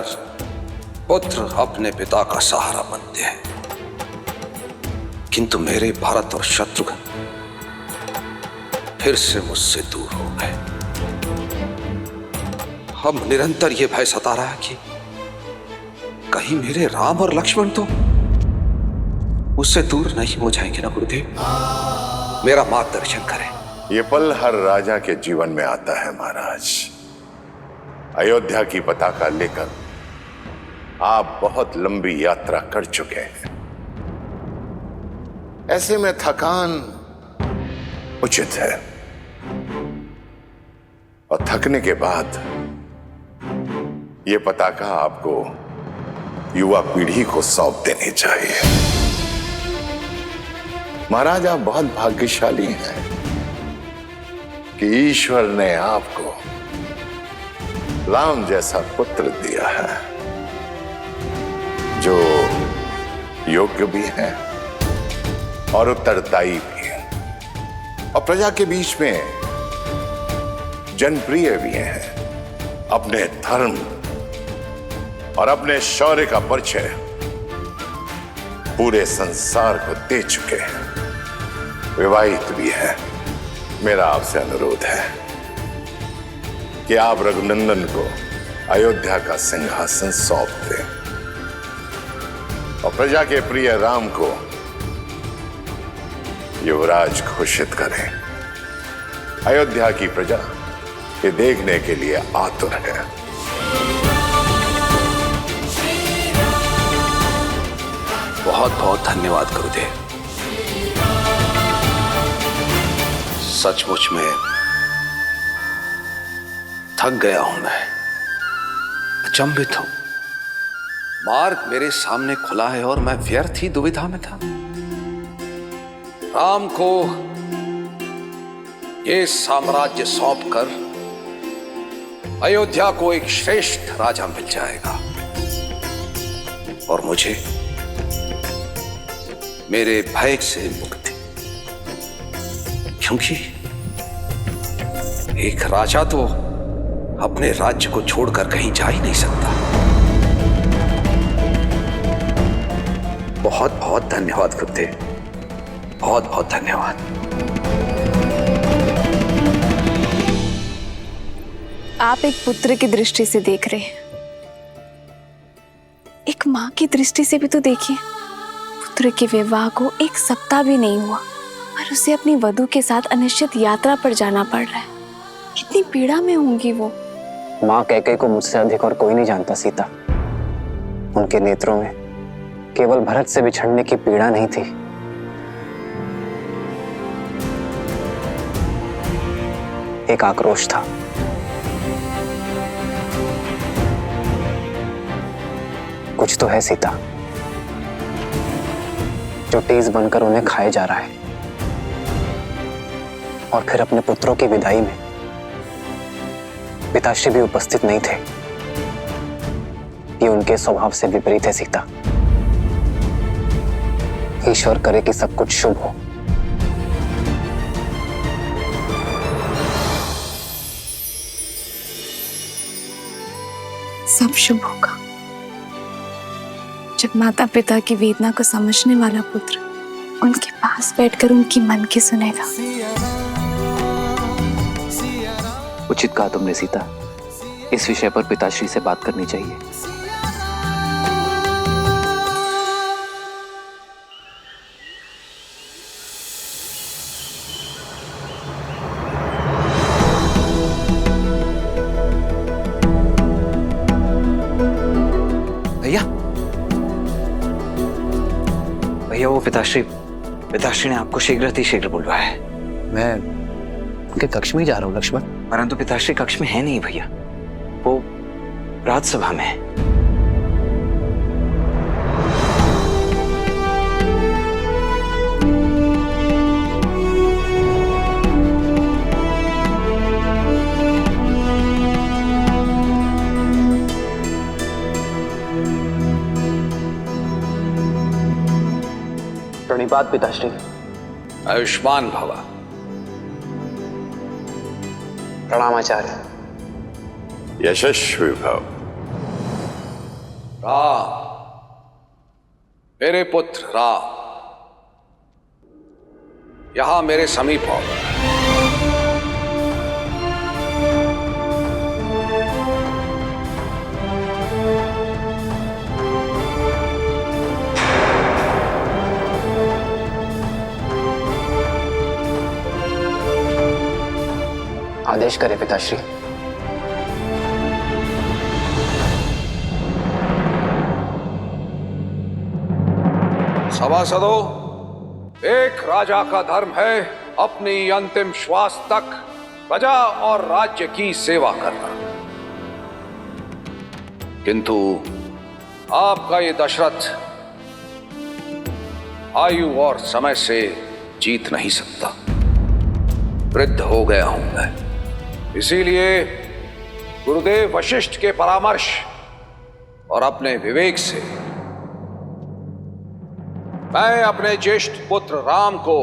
पुत्र अपने पिता का सहारा बनते हैं, किंतु मेरे भरत और शत्रुघ्न फिर से मुझसे दूर हो गए। अब निरंतर यह भय सता रहा है कि कहीं मेरे राम और लक्ष्मण तो मुझसे दूर नहीं हो जाएंगे ना गुरुदेव। मेरा मार्गदर्शन करें। ये पल हर राजा के जीवन में आता है महाराज। अयोध्या की पताका लेकर आप बहुत लंबी यात्रा कर चुके हैं। ऐसे में थकान उचित है, और थकने के बाद ये पताका आपको युवा पीढ़ी को सौंप देनी चाहिए। महाराज, आप बहुत भाग्यशाली हैं कि ईश्वर ने आपको राम जैसा पुत्र दिया है, जो योग्य भी है और उत्तरदायी भी है, और प्रजा के बीच में जनप्रिय भी है। अपने धर्म और अपने शौर्य का परिचय पूरे संसार को दे चुके हैं। विवाहित भी है। मेरा आपसे अनुरोध है कि आप रघुनंदन को अयोध्या का सिंहासन सौंप दें और प्रजा के प्रिय राम को युवराज घोषित करें। अयोध्या की प्रजा ये देखने के लिए आतुर है। बहुत बहुत धन्यवाद गुरुदेव। सचमुच में थक गया हूं मैं, अचंभित हूं। मार्ग मेरे सामने खुला है और मैं व्यर्थ ही दुविधा में था। राम को ये साम्राज्य सौंपकर अयोध्या को एक श्रेष्ठ राजा मिल जाएगा और मुझे मेरे भय से मुक्ति, क्योंकि एक राजा तो अपने राज्य को छोड़कर कहीं जा ही नहीं सकता। बहुत बहुत धन्यवाद गुरुदेव, बहुत बहुत धन्यवाद। आप एक पुत्र की दृष्टि से देख रहे हैं, एक माँ की दृष्टि से भी तो देखिए। पुत्र के विवाह को 1 सप्ताह भी नहीं हुआ और उसे अपनी वधू के साथ अनिश्चित यात्रा पर जाना पड़ रहा है। कितनी पीड़ा में होंगी वो। माँ कैकेयी को मुझसे अधिक और कोई नहीं जानता सीता। उनके नेत्रों में केवल भरत से बिछड़ने की पीड़ा नहीं थी, एक आक्रोश था। कुछ तो है सीता जो तेज बनकर उन्हें खाए जा रहा है। और फिर अपने पुत्रों की विदाई में पिताश्री भी उपस्थित नहीं थे। ये उनके स्वभाव से विपरीत है सीता। ईश्वर करे कि सब कुछ शुभ हो। सब शुभ होगा जब माता पिता की वेदना को समझने वाला पुत्र उनके पास बैठकर उनकी मन की सुनेगा। उचित कहा तुमने सीता। इस विषय पर पिताश्री से बात करनी चाहिए। भैया, भैया वो पिताश्री ने आपको शीघ्र बुलवाया है। मैं उनके कक्ष में ही जा रहा हूँ लक्ष्मण। परंतु पिताश्री कक्ष में है नहीं भैया, वो राजसभा में है। प्रणिपात पिताश्री। आयुष्मान भवा। प्रणाम आचार्य। यशस्वी भव। राम, मेरे पुत्र राम, यहां मेरे समीप हो। आदेश करे पिताश्री। सभासदों, एक राजा का धर्म है अपनी अंतिम श्वास तक प्रजा और राज्य की सेवा करना। किंतु आपका ये दशरथ आयु और समय से जीत नहीं सकता। वृद्ध हो गया हूं मैं, इसीलिए गुरुदेव वशिष्ठ के परामर्श और अपने विवेक से मैं अपने ज्येष्ठ पुत्र राम को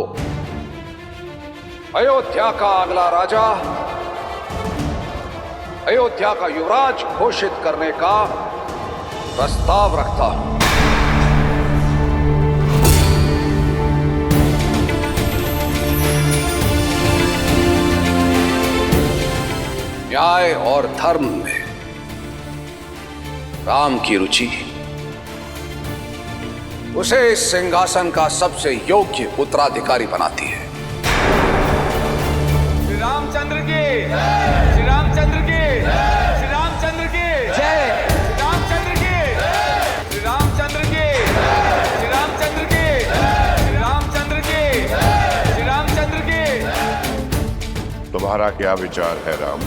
अयोध्या का अगला राजा, अयोध्या का युवराज घोषित करने का प्रस्ताव रखता हूं। न्याय और धर्म में राम की रुचि उसे इस सिंहासन का सबसे योग्य उत्तराधिकारी बनाती है। श्री रामचंद्र की, श्री रामचंद्र की, श्री रामचंद्र की जय, श्री रामचंद्र की, श्री रामचंद्र की, श्री रामचंद्र की, श्री रामचंद्र की, श्री रामचंद्र की। तुम्हारा क्या विचार है राम?